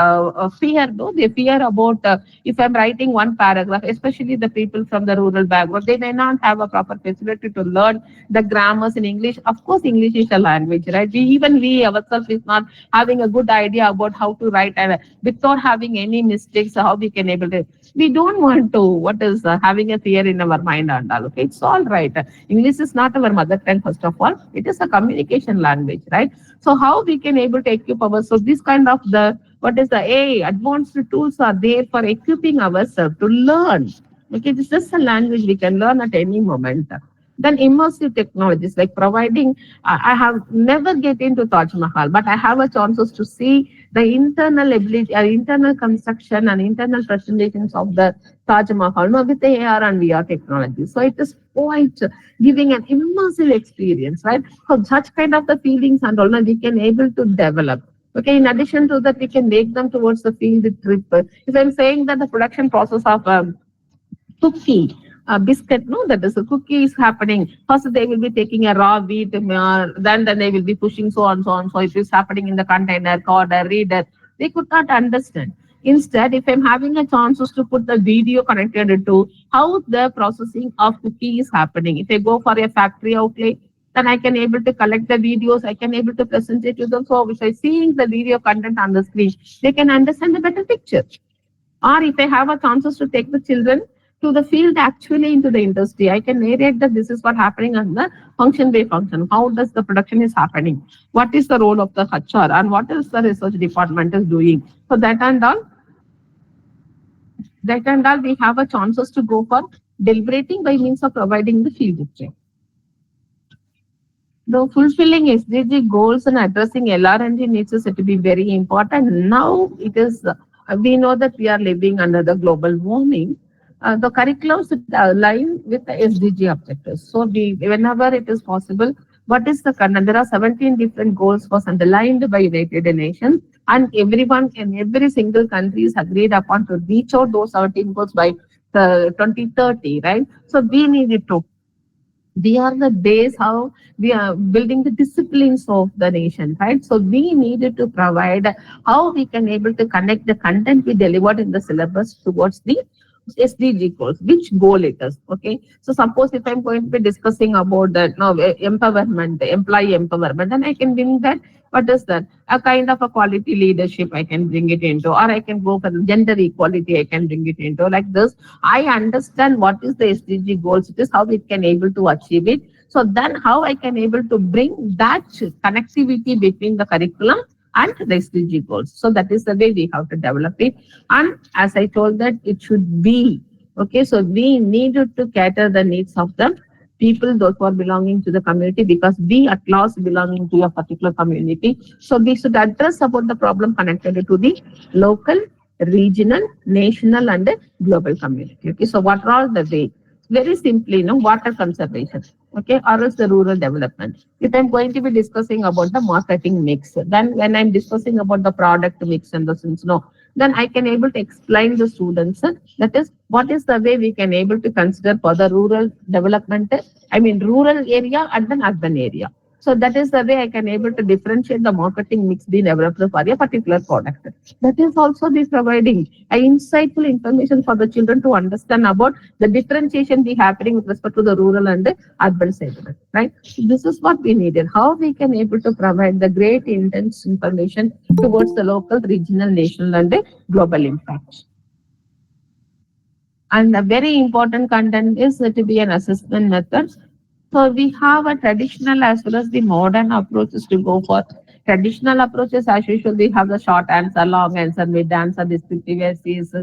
fear, no, they fear about if I'm writing one paragraph, especially the people from the rural background, they may not have a proper facility to learn the grammars in English. Of course, English is a language, right? We ourselves is not having a good idea about how to write and without having any mistakes, how we can able to. We don't want to. What is having a fear in our mind and all? Okay, it's all right. English is not our mother tongue. First of all, it is a communication language, right? So how we can able to equip ourselves? This kind of the what is the advanced tools are there for equipping ourselves to learn. Okay, this is a language we can learn at any moment. Then immersive technologies like providing. I have never get into Taj Mahal, but I have a chances to see the internal ability, internal construction and internal presentations of the Taj Mahal, no, with the AR and VR technology. So it is quite giving an immersive experience, right? So such kind of the feelings and all now we can able to develop. Okay, in addition to that, we can make them towards the field trip. If I'm saying that the production process of cookie, biscuit, no, that is a cookie is happening. First, they will be taking a raw wheat, then they will be pushing so on, so on. So it is happening in the container, coder, reader. They could not understand. Instead, if I'm having a chance to put the video connected to how the processing of cookie is happening. If I go for a factory outlet, then I can able to collect the videos, I can able to present it to them. So if I seeing the video content on the screen, they can understand the better picture. Or if I have a chances to take the children to the field actually into the industry, I can narrate that this is what happening on the function by function. How does the production is happening? What is the role of the HR and what is the research department is doing? So that and all we have a chances to go for deliberating by means of providing the field trip. The fulfilling SDG goals and addressing LR&D needs is to be very important. Now it is, we know that we are living under the global warming. The curriculum should align with the SDG objectives. So whenever it is possible, what is the content? There are 17 different goals was underlined by United Nations, and everyone in every single country is agreed upon to reach out those 17 goals by 2030, right? So we need it to we are the base how we are building the disciplines of the nation, right? So we needed to provide how we can able to connect the content we delivered in the syllabus towards the SDG goals, which goal it is. Okay. So suppose if I'm going to be discussing about that now empowerment, employee empowerment, then I can bring that. What is that? A kind of a quality leadership I can bring it into, or I can go for gender equality, I can bring it into like this. I understand what is the SDG goals, it is how it can able to achieve it. So then how I can able to bring that connectivity between the curriculum and the SDG goals. So that is the way we have to develop it. And as I told that it should be, okay, so we needed to cater the needs of the people, those who are belonging to the community, because we at last belonging to a particular community. So we should address about the problem connected to the local, regional, national, and global community. Okay, so what are the way? Very simply, water conservation, okay, or else the rural development. If I'm going to be discussing about the marketing mix, then when I'm discussing about the product mix and the things, then I can able to explain the students that is what is the way we can able to consider for the rural development, I mean rural area and then urban area. So that is the way I can able to differentiate the marketing mix being developed for a particular product. That is also be providing a insightful information for the children to understand about the differentiation be happening with respect to the rural and the urban segment, right? So this is what we needed. How we can able to provide the great intense information towards the local, regional, national, and the global impact. And the very important content is to be an assessment method. So we have a traditional as well as the modern approaches to go for. Traditional approaches, as usual, we have the short answer, long answer, mid answer, descriptive essays,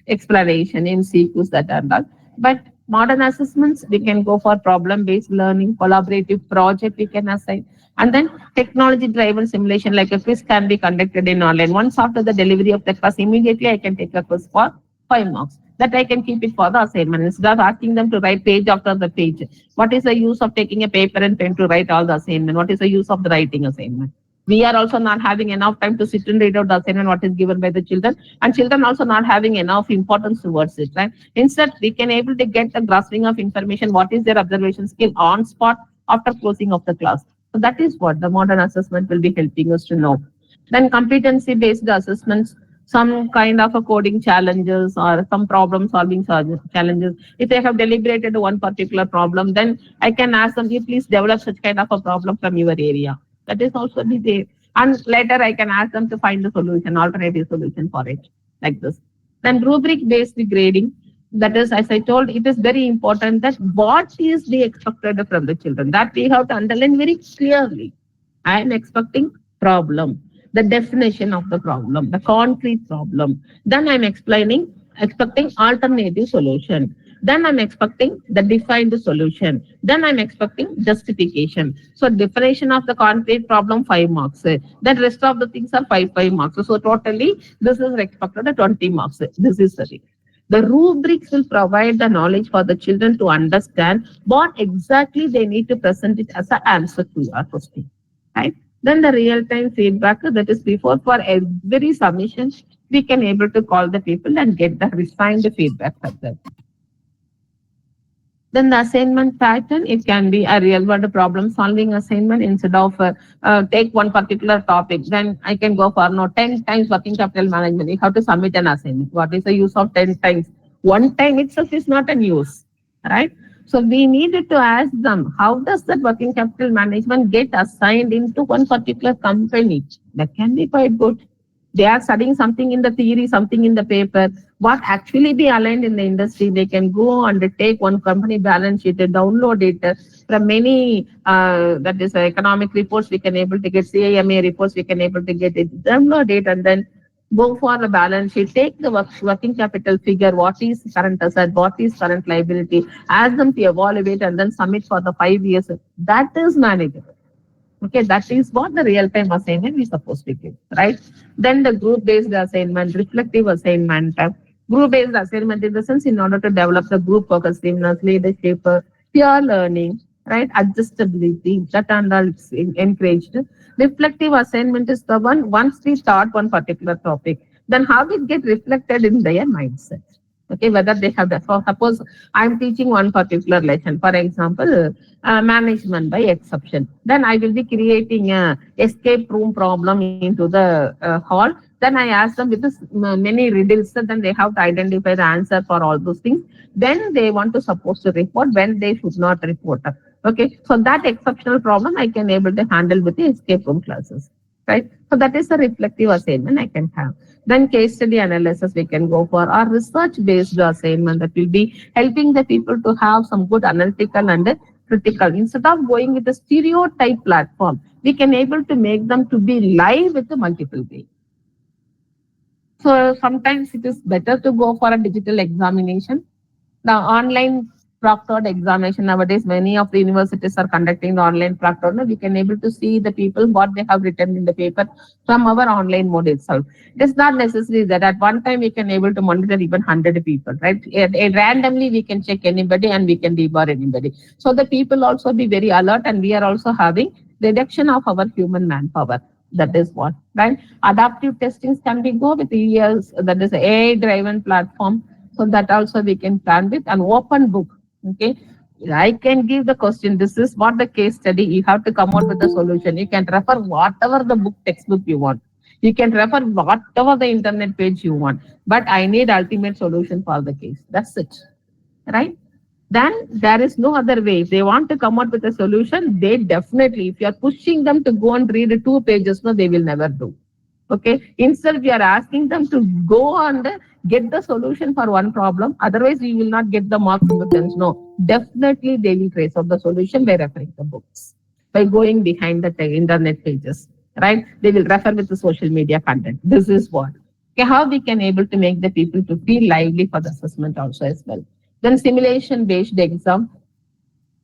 explanation in sequence that are done. But modern assessments, we can go for problem-based learning, collaborative project we can assign. And then technology-driven simulation, like a quiz can be conducted in online. Once after the delivery of the class, immediately I can take a quiz for 5 marks. That I can keep it for the assignment instead of asking them to write page after the page. What is the use of taking a paper and pen to write all the assignment? What is the use of the writing assignment? We are also not having enough time to sit and read out the assignment what is given by the children, and children also not having enough importance towards it, right? Instead, we can able to get the grasping of information, what is their observation skill on spot, after closing of the class. So that is what the modern assessment will be helping us to know. Then competency based assessments, some kind of a coding challenges or some problem solving challenges. If they have deliberated one particular problem, then I can ask them, you please develop such kind of a problem from your area. That is also the there. And later I can ask them to find the solution, alternative solution for it, like this. Then rubric based grading. That is, as I told, it is very important that what is the expected from the children. That we have to underline very clearly. I am expecting problem, the definition of the problem, the concrete problem. Then I'm expecting alternative solution. Then I'm expecting the defined solution. Then I'm expecting justification. So definition of the concrete problem, 5 marks. Then rest of the things are 5 marks. So totally this is expected at 20 marks. This is the thing. The rubrics will provide the knowledge for the children to understand what exactly they need to present it as an answer to your question. Right? Then the real-time feedback, that is before for every submission, we can able to call the people and get the refined feedback from them. Then the assignment pattern, it can be a real world problem solving assignment instead of take one particular topic. Then I can go for 10 times working capital management. You have to submit an assignment. What is the use of 10 times? One time itself is not a use, right? So we needed to ask them, how does that working capital management get assigned into one particular company? That can be quite good. They are studying something in the theory, something in the paper. What actually be aligned in the industry, they can go and take one company balance sheet, download it from many, that is economic reports, we can able to get CAMA reports, we can able to get it, download it, and then go for the balance sheet, take the working capital figure, what is current asset, what is current liability, ask them to evaluate and then submit for the 5 years. That is manageable. Okay, that is what the real-time assignment is supposed to give, right? Then the group-based assignment, reflective assignment. Group-based assignment in the sense in order to develop the group cohesiveness, leadership, peer learning, right? Adjustability, that and all is encouraged. Reflective assignment is the one, once we start one particular topic, then how it get reflected in their mindset. Okay, whether they have that. So suppose I'm teaching one particular lesson, for example, management by exception. Then I will be creating a escape room problem into the hall. Then I ask them with this, many riddles, then they have to identify the answer for all those things. Then they want to suppose to report when they should not report. Okay, so that exceptional problem I can able to handle with the escape room classes. Right? So that is a reflective assignment I can have. Then case study analysis we can go for, or research-based assignment that will be helping the people to have some good analytical and critical. Instead of going with a stereotype platform, we can able to make them to be live with the multiple way. So sometimes it is better to go for a digital examination. The online proctored examination nowadays, many of the universities are conducting the online proctored. We can able to see the people what they have written in the paper from our online mode itself. It is not necessary that at one time we can able to monitor even 100 people, right? Randomly we can check anybody and we can debar anybody. So the people also be very alert, and we are also having reduction of our human manpower. That is what, right? Adaptive testings can be go with years, that is AI driven platform. So that also we can plan with an open book. Okay, I can give the question. This is what the case study. You have to come out with the solution. You can refer whatever the book textbook you want. You can refer whatever the internet page you want. But I need ultimate solution for the case. That's it, right? Then there is no other way. If they want to come out with a solution, they definitely. If you are pushing them to go and read 2 pages, no, they will never do. Okay. Instead, we are asking them to go and get the solution for one problem. Otherwise, we will not get the marks in the sense. No, definitely they will trace out the solution by referring the books, by going behind the internet pages, right? They will refer with the social media content. This is what. Okay, how we can able to make the people to feel lively for the assessment also as well. Then simulation based exam.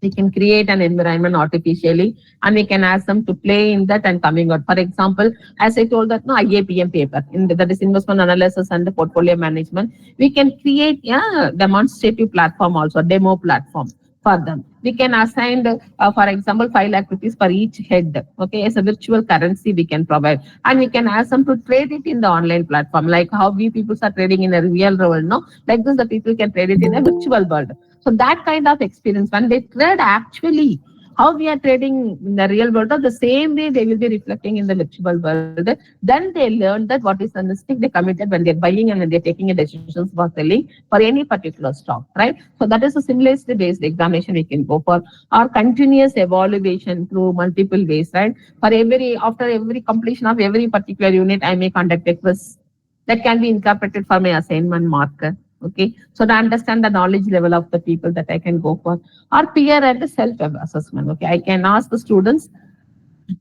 We can create an environment artificially and we can ask them to play in that and coming out. For example, as I told that no IAPM paper, that is investment analysis and the portfolio management, we can create a demonstrative platform also, demo platform for them. We can assign, for example, 5 lakh rupees for each head. Okay, as a virtual currency we can provide, and we can ask them to trade it in the online platform, like how we people are trading in a real world. No, like this, the people can trade it in a virtual world. So that kind of experience, when they trade actually, how we are trading in the real world, or the same way they will be reflecting in the virtual world. Then they learn that what is the mistake they committed when they're buying and when they're taking a decisions for selling for any particular stock, right? So that is a simulation based examination we can go for, or continuous evaluation through multiple ways, right? For every after every completion of every particular unit, I may conduct a quiz that can be incorporated for my assignment marker. Okay, so to understand the knowledge level of the people that I can go for, or peer and self assessment. Okay, I can ask the students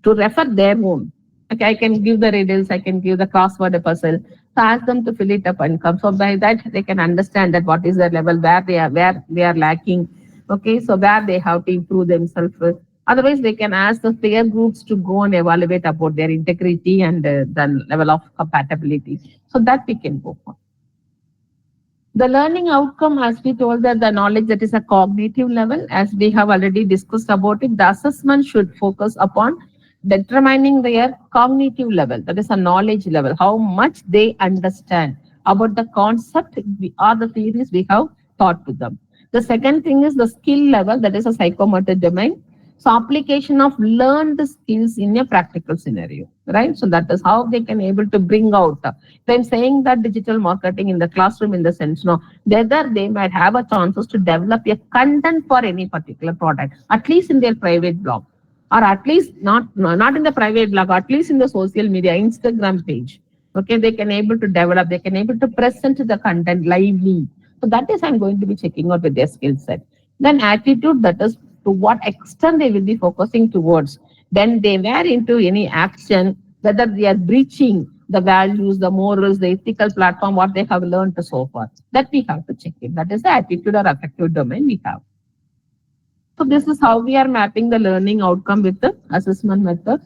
to refer their own. Okay, I can give the riddles, I can give the crossword puzzle. So ask them to fill it up and come. So by that they can understand that what is their level, where they are lacking. Okay, so where they have to improve themselves. Otherwise, they can ask the peer groups to go and evaluate about their integrity and the level of compatibility. So that we can go for. The learning outcome, as we told, that the knowledge that is a cognitive level, as we have already discussed about it, the assessment should focus upon determining their cognitive level, that is a knowledge level, how much they understand about the concept or the theories we have taught to them. The second thing is the skill level, that is a psychomotor domain. So application of learned skills in a practical scenario, right? So that is how they can able to bring out. So I'm saying that digital marketing in the classroom in the sense, no, whether they might have a chances to develop a content for any particular product, at least in their private blog, or at least not in the private blog, at least in the social media, Instagram page. Okay, they can able to develop, they can able to present the content lively. So that is I'm going to be checking out with their skill set. Then attitude, that is to what extent they will be focusing towards. Then they were into any action, whether they are breaching the values, the morals, the ethical platform, what they have learned so far. That we have to check it. That is the attitude or affective domain we have. So this is how we are mapping the learning outcome with the assessment method.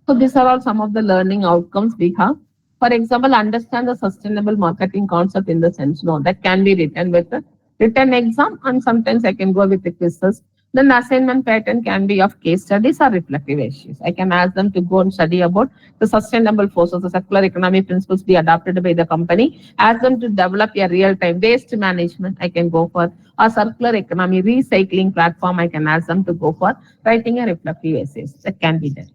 So these are all some of the learning outcomes we have. For example, understand the sustainable marketing concept in the sense, no, that can be written with a written exam, and sometimes I can go with the quizzes. Then the assignment pattern can be of case studies or reflective issues. I can ask them to go and study about the sustainable forces, the circular economy principles be adopted by the company. Ask them to develop a real-time waste management. I can go for a circular economy recycling platform. I can ask them to go for writing a reflective essays. That can be done.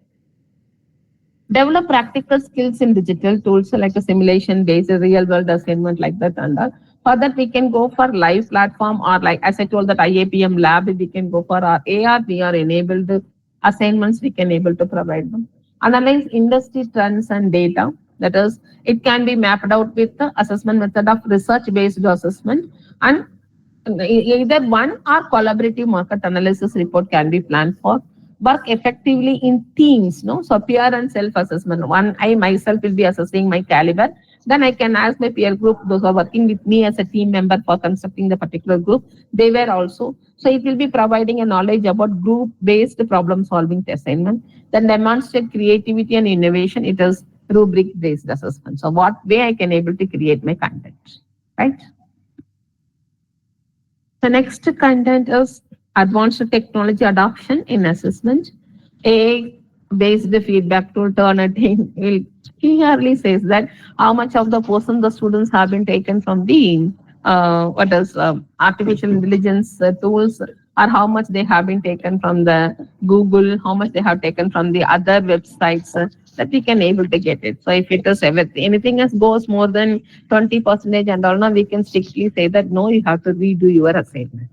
Develop practical skills in digital tools like a simulation based real world assignment like that and all. For that we can go for live platform, or like as I told that IAPM lab we can go for, our AR VR enabled assignments we can able to provide them. Analyze industry trends and data, that is it can be mapped out with the assessment method of research based assessment, and either one or collaborative market analysis report can be planned for. Work effectively in teams, no? So peer and self-assessment. One, I myself will be assessing my caliber. Then I can ask my peer group, those who are working with me as a team member for constructing the particular group, they were also. So it will be providing a knowledge about group-based problem-solving assignment. Then demonstrate creativity and innovation. It is rubric-based assessment. So what way I can able to create my content, right? The next content is advanced technology adoption in assessment. AI-based feedback tool Turnitin will clearly says that how much of the person the students have been taken from the what is artificial intelligence tools, or how much they have been taken from the Google, how much they have taken from the other websites, that we can able to get it. So if it is anything else goes more than 20% and all, now we can strictly say that no, you have to redo your assignment.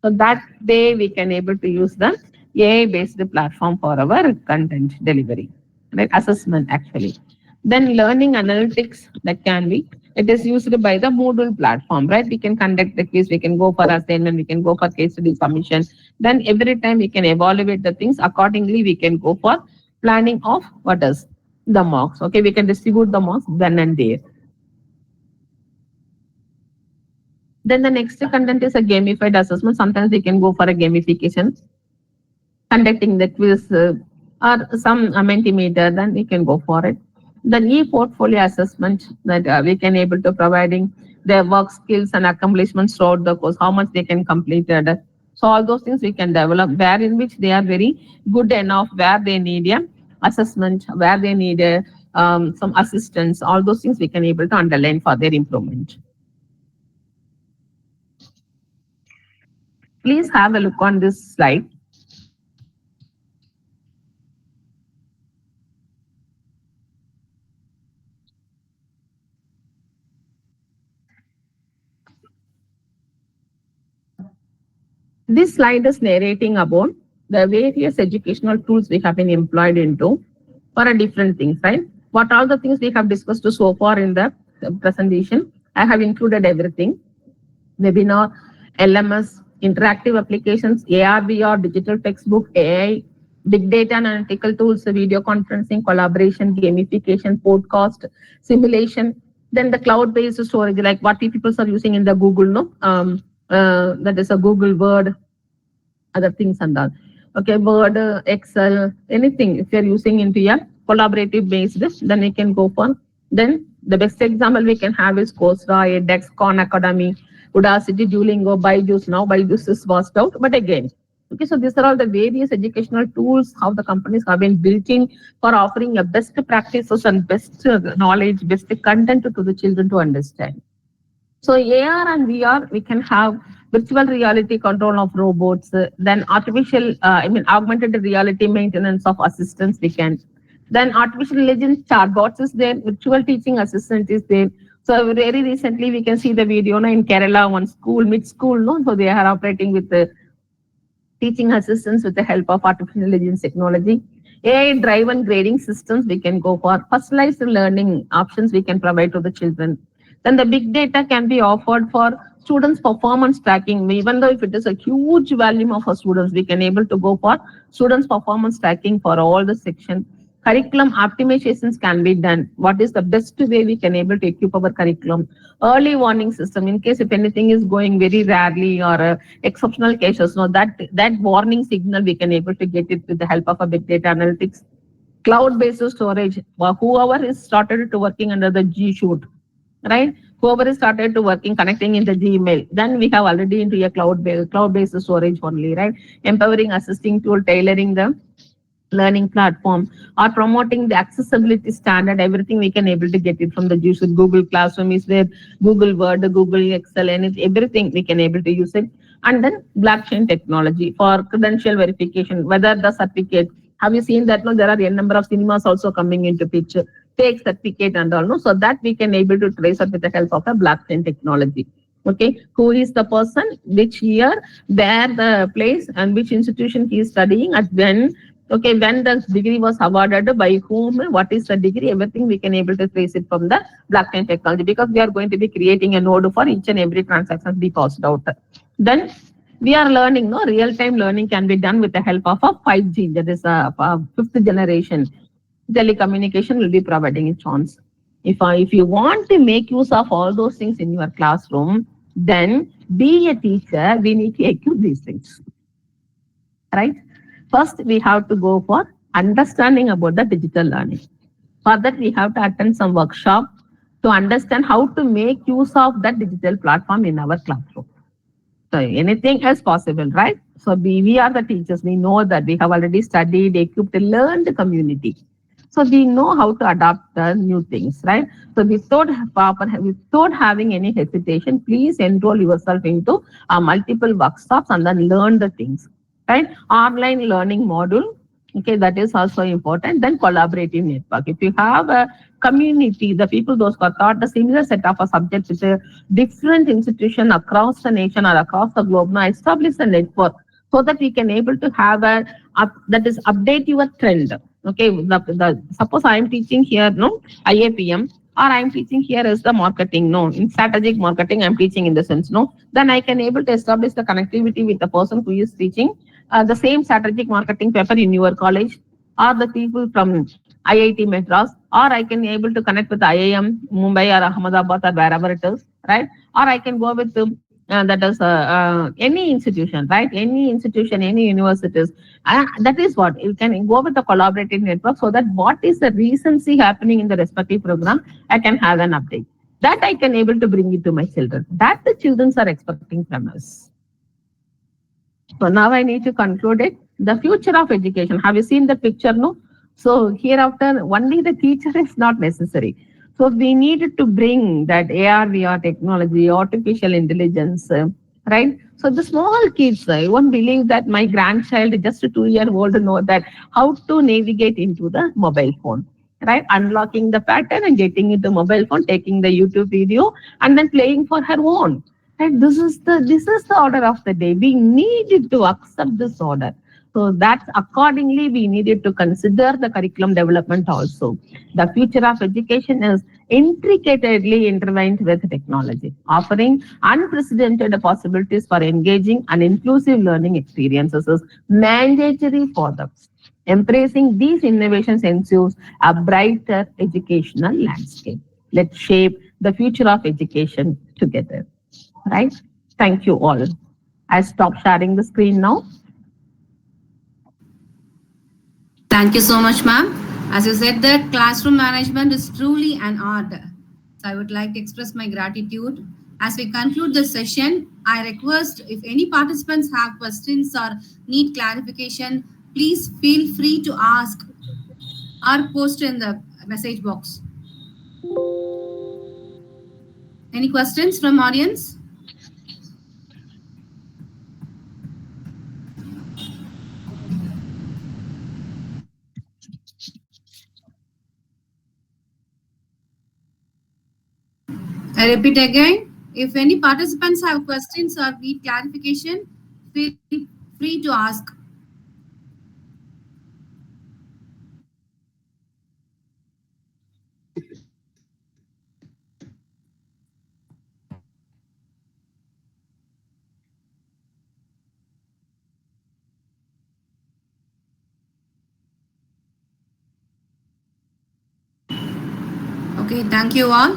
So that way we can able to use the AI based platform for our content delivery, right? Assessment actually. Then learning analytics, that can be, it is used by the Moodle platform, right? We can conduct the quiz, we can go for assignment, we can go for case study submission. Then every time we can evaluate the things accordingly, we can go for planning of what is the marks. Okay, we can distribute the marks then and there. Then the next content is a gamified assessment. Sometimes we can go for a gamification, conducting the quiz or some Mentimeter, then we can go for it. The e-portfolio assessment, that we can able to providing their work skills and accomplishments throughout the course, how much they can complete it. So all those things we can develop, where in which they are very good enough, where they need a assessment, where they need a, some assistance, all those things we can able to underline for their improvement. Please have a look on this slide. This slide is narrating about the various educational tools we have been employed into for a different things, right? What all the things we have discussed so far in the presentation, I have included everything. Webinar, LMS, interactive applications, AR, VR, digital textbook, AI, big data and analytical tools, video conferencing, collaboration, gamification, podcast, simulation, then the cloud-based storage, like what people are using in the Google, no? That is a Google Word, other things and all. Okay, Word, Excel, anything. If you're using into a collaborative based, then you can go for. Then the best example we can have is Coursera, edX, Khan Academy, Udacity, Duolingo, Byju's. Now Byju's is washed out, but again. Okay, so these are all the various educational tools how the companies have been built in for offering a best practices and best knowledge, best content to the children to understand. So AR and VR, we can have virtual reality control of robots, then augmented reality maintenance of assistants we can. Then artificial intelligence chatbots is there, virtual teaching assistant is there. So very recently we can see the video in Kerala, one school, mid-school, no? So they are operating with the teaching assistants with the help of artificial intelligence technology. AI-driven grading systems we can go for. Personalized learning options we can provide to the children. Then the big data can be offered for students' performance tracking. Even though if it is a huge volume of our students, we can able to go for students' performance tracking for all the section. Curriculum optimizations can be done. What is the best way we can able to equip our curriculum? Early warning system in case if anything is going very rarely or exceptional cases. No, that warning signal we can able to get it with the help of a big data analytics. Cloud-based storage. Whoever is started to working under the G Shoot, right? Whoever is started to working connecting in the Gmail, then we have already into a cloud-based storage only, right? Empowering assisting tool, tailoring the learning platform or promoting the accessibility standard, everything we can able to get it from the use of Google Classroom is there, Google Word, Google Excel, and everything we can able to use it. And then blockchain technology for credential verification, whether the certificate, have you seen that? No, there are a number of cinemas also coming into picture, take certificate and all, no? So that we can able to trace it with the help of a blockchain technology. Okay, who is the person, which year, where the place, and which institution he is studying, at when. Okay, when the degree was awarded, by whom, what is the degree, everything we can able to trace it from the blockchain technology, because we are going to be creating a node for each and every transaction be passed out. Then we are learning, no, real-time learning can be done with the help of a 5G, that is a fifth generation telecommunication will be providing a chance. If you want to make use of all those things in your classroom, then be a teacher, we need to equip these things, right? First, we have to go for understanding about the digital learning. For that, we have to attend some workshop to understand how to make use of that digital platform in our classroom. So anything is possible, right? So we are the teachers. We know that we have already studied, equipped, learned community. So we know how to adapt the new things, right? So without having any hesitation, please enroll yourself into multiple workshops and then learn the things, right? Online learning module, okay, that is also important. Then collaborative network. If you have a community, the people those who are taught the similar set of a subject with a different institution across the nation or across the globe, now establish a network so that we can able to have that is update your trend. Okay, suppose I am teaching here, no, IAPM, or I am teaching here as the marketing, no, in strategic marketing I am teaching in the sense, no, then I can able to establish the connectivity with the person who is teaching the same strategic marketing paper in your college, or the people from IIT Madras, or I can able to connect with IIM Mumbai or Ahmedabad or wherever it is, right? Or I can go with that is any institution, right? Any institution, any universities. That is what you can go with the collaborative network, so that what is the recency happening in the respective program, I can have an update. That I can able to bring it to my children. That the children are expecting from us. So now I need to conclude it. The future of education. Have you seen the picture? No. So hereafter, only the teacher is not necessary. So we needed to bring that AR, VR technology, artificial intelligence, right? So the small kids, I won't believe that my grandchild, just a 2-year-old, know that how to navigate into the mobile phone, right? Unlocking the pattern and getting into mobile phone, taking the YouTube video, and then playing for her own. And this is the order of the day. We needed to accept this order. So that's accordingly we needed to consider the curriculum development also. The future of education is intricately intertwined with technology, offering unprecedented possibilities for engaging and inclusive learning experiences is mandatory for them. Embracing these innovations ensures a brighter educational landscape. Let's shape the future of education together. Right? Thank you all. I stop sharing the screen now. Thank you so much, ma'am. As you said that classroom management is truly an art. So I would like to express my gratitude. As we conclude this session, I request if any participants have questions or need clarification, please feel free to ask or post in the message box. Any questions from audience? I repeat again, if any participants have questions or need clarification, feel free to ask. Okay, thank you all.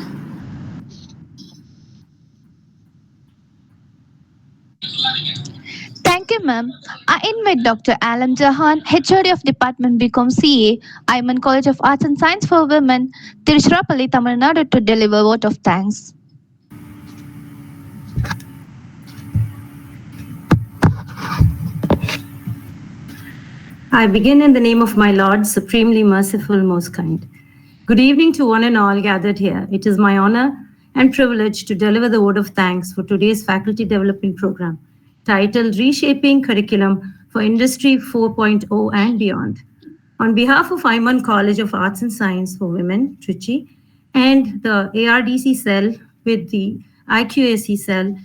Thank you, ma'am. I invite Dr. Alam Jahan, HOD of Department BCom CA, Aiman College of Arts and Science for Women, Tiruchirappalli, Tamil Nadu to deliver vote of thanks. I begin in the name of my Lord, supremely merciful, most kind. Good evening to one and all gathered here. It is my honor and privilege to deliver the word of thanks for today's faculty development program titled Reshaping Curriculum for Industry 4.0 and Beyond. On behalf of Aiman College of Arts and Science for Women, Trichy, and the ARDC cell with the IQAC cell,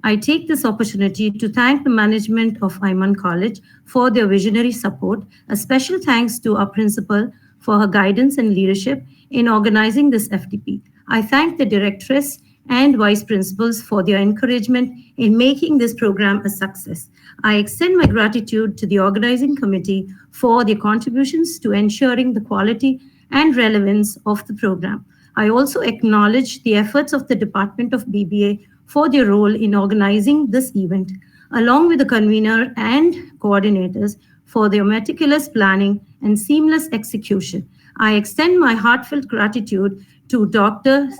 I take this opportunity to thank the management of Aiman College for their visionary support. A special thanks to our principal for her guidance and leadership in organizing this FDP. I thank the directress and vice principals for their encouragement in making this program a success. I extend my gratitude to the organizing committee for their contributions to ensuring the quality and relevance of the program. I also acknowledge the efforts of the Department of BBA for their role in organizing this event, along with the convener and coordinators for their meticulous planning and seamless execution. I extend my heartfelt gratitude to Dr.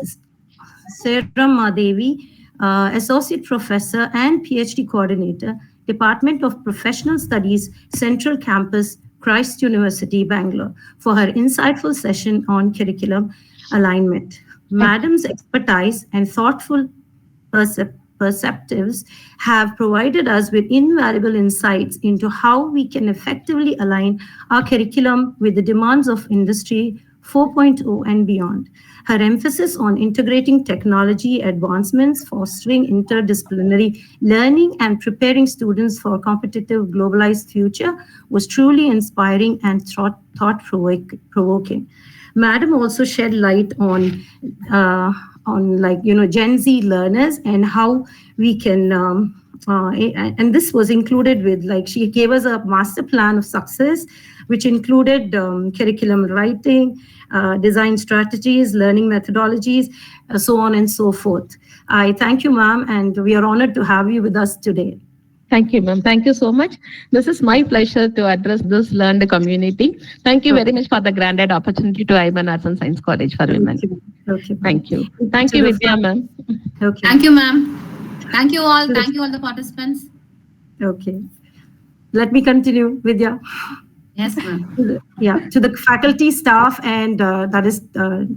Seram Devi, Associate Professor and PhD Coordinator, Department of Professional Studies, Central Campus, Christ University, Bangalore, for her insightful session on curriculum alignment. Madam's expertise and thoughtful perceptives have provided us with invaluable insights into how we can effectively align our curriculum with the demands of Industry 4.0 and beyond. Her emphasis on integrating technology advancements, fostering interdisciplinary learning, and preparing students for a competitive globalized future was truly inspiring and thought-provoking. Madam also shed light on Gen Z learners and how we can and this was included with she gave us a master plan of success which included curriculum writing, design strategies, learning methodologies, so on and so forth. I thank you, ma'am, and we are honored to have you with us today. Thank you, ma'am. Thank you so much. This is my pleasure to address this learned community. Thank you very much for the granted opportunity to Aiman Arts and Science College for Women. Okay. Thank you. Thank you, Vidya, ma'am. Okay. Thank you, ma'am. Thank you all. Thank you all the participants. Okay. Let me continue, Vidya. Yes, ma'am. Yeah, to the faculty, staff, and that is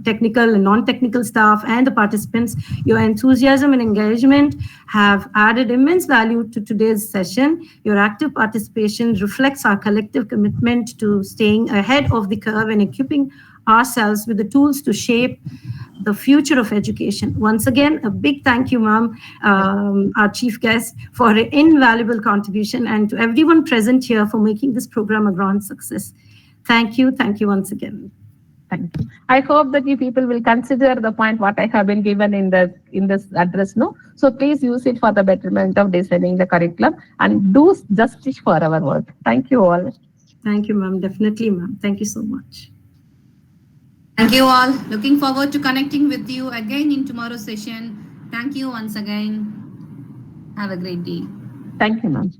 technical and non-technical staff and the participants, your enthusiasm and engagement have added immense value to today's session. Your active participation reflects our collective commitment to staying ahead of the curve and equipping ourselves with the tools to shape the future of education. Once again, a big thank you, ma'am, our chief guest, for an invaluable contribution, and to everyone present here for making this program a grand success. Thank you once again. Thank you. I hope that you people will consider the point what I have been given in this address. No, so please use it for the betterment of designing the curriculum and do justice for our work. Thank you all. Thank you, ma'am. Definitely, ma'am. Thank you so much. Thank you all. Looking forward to connecting with you again in tomorrow's session. Thank you once again. Have a great day. Thank you, ma'am.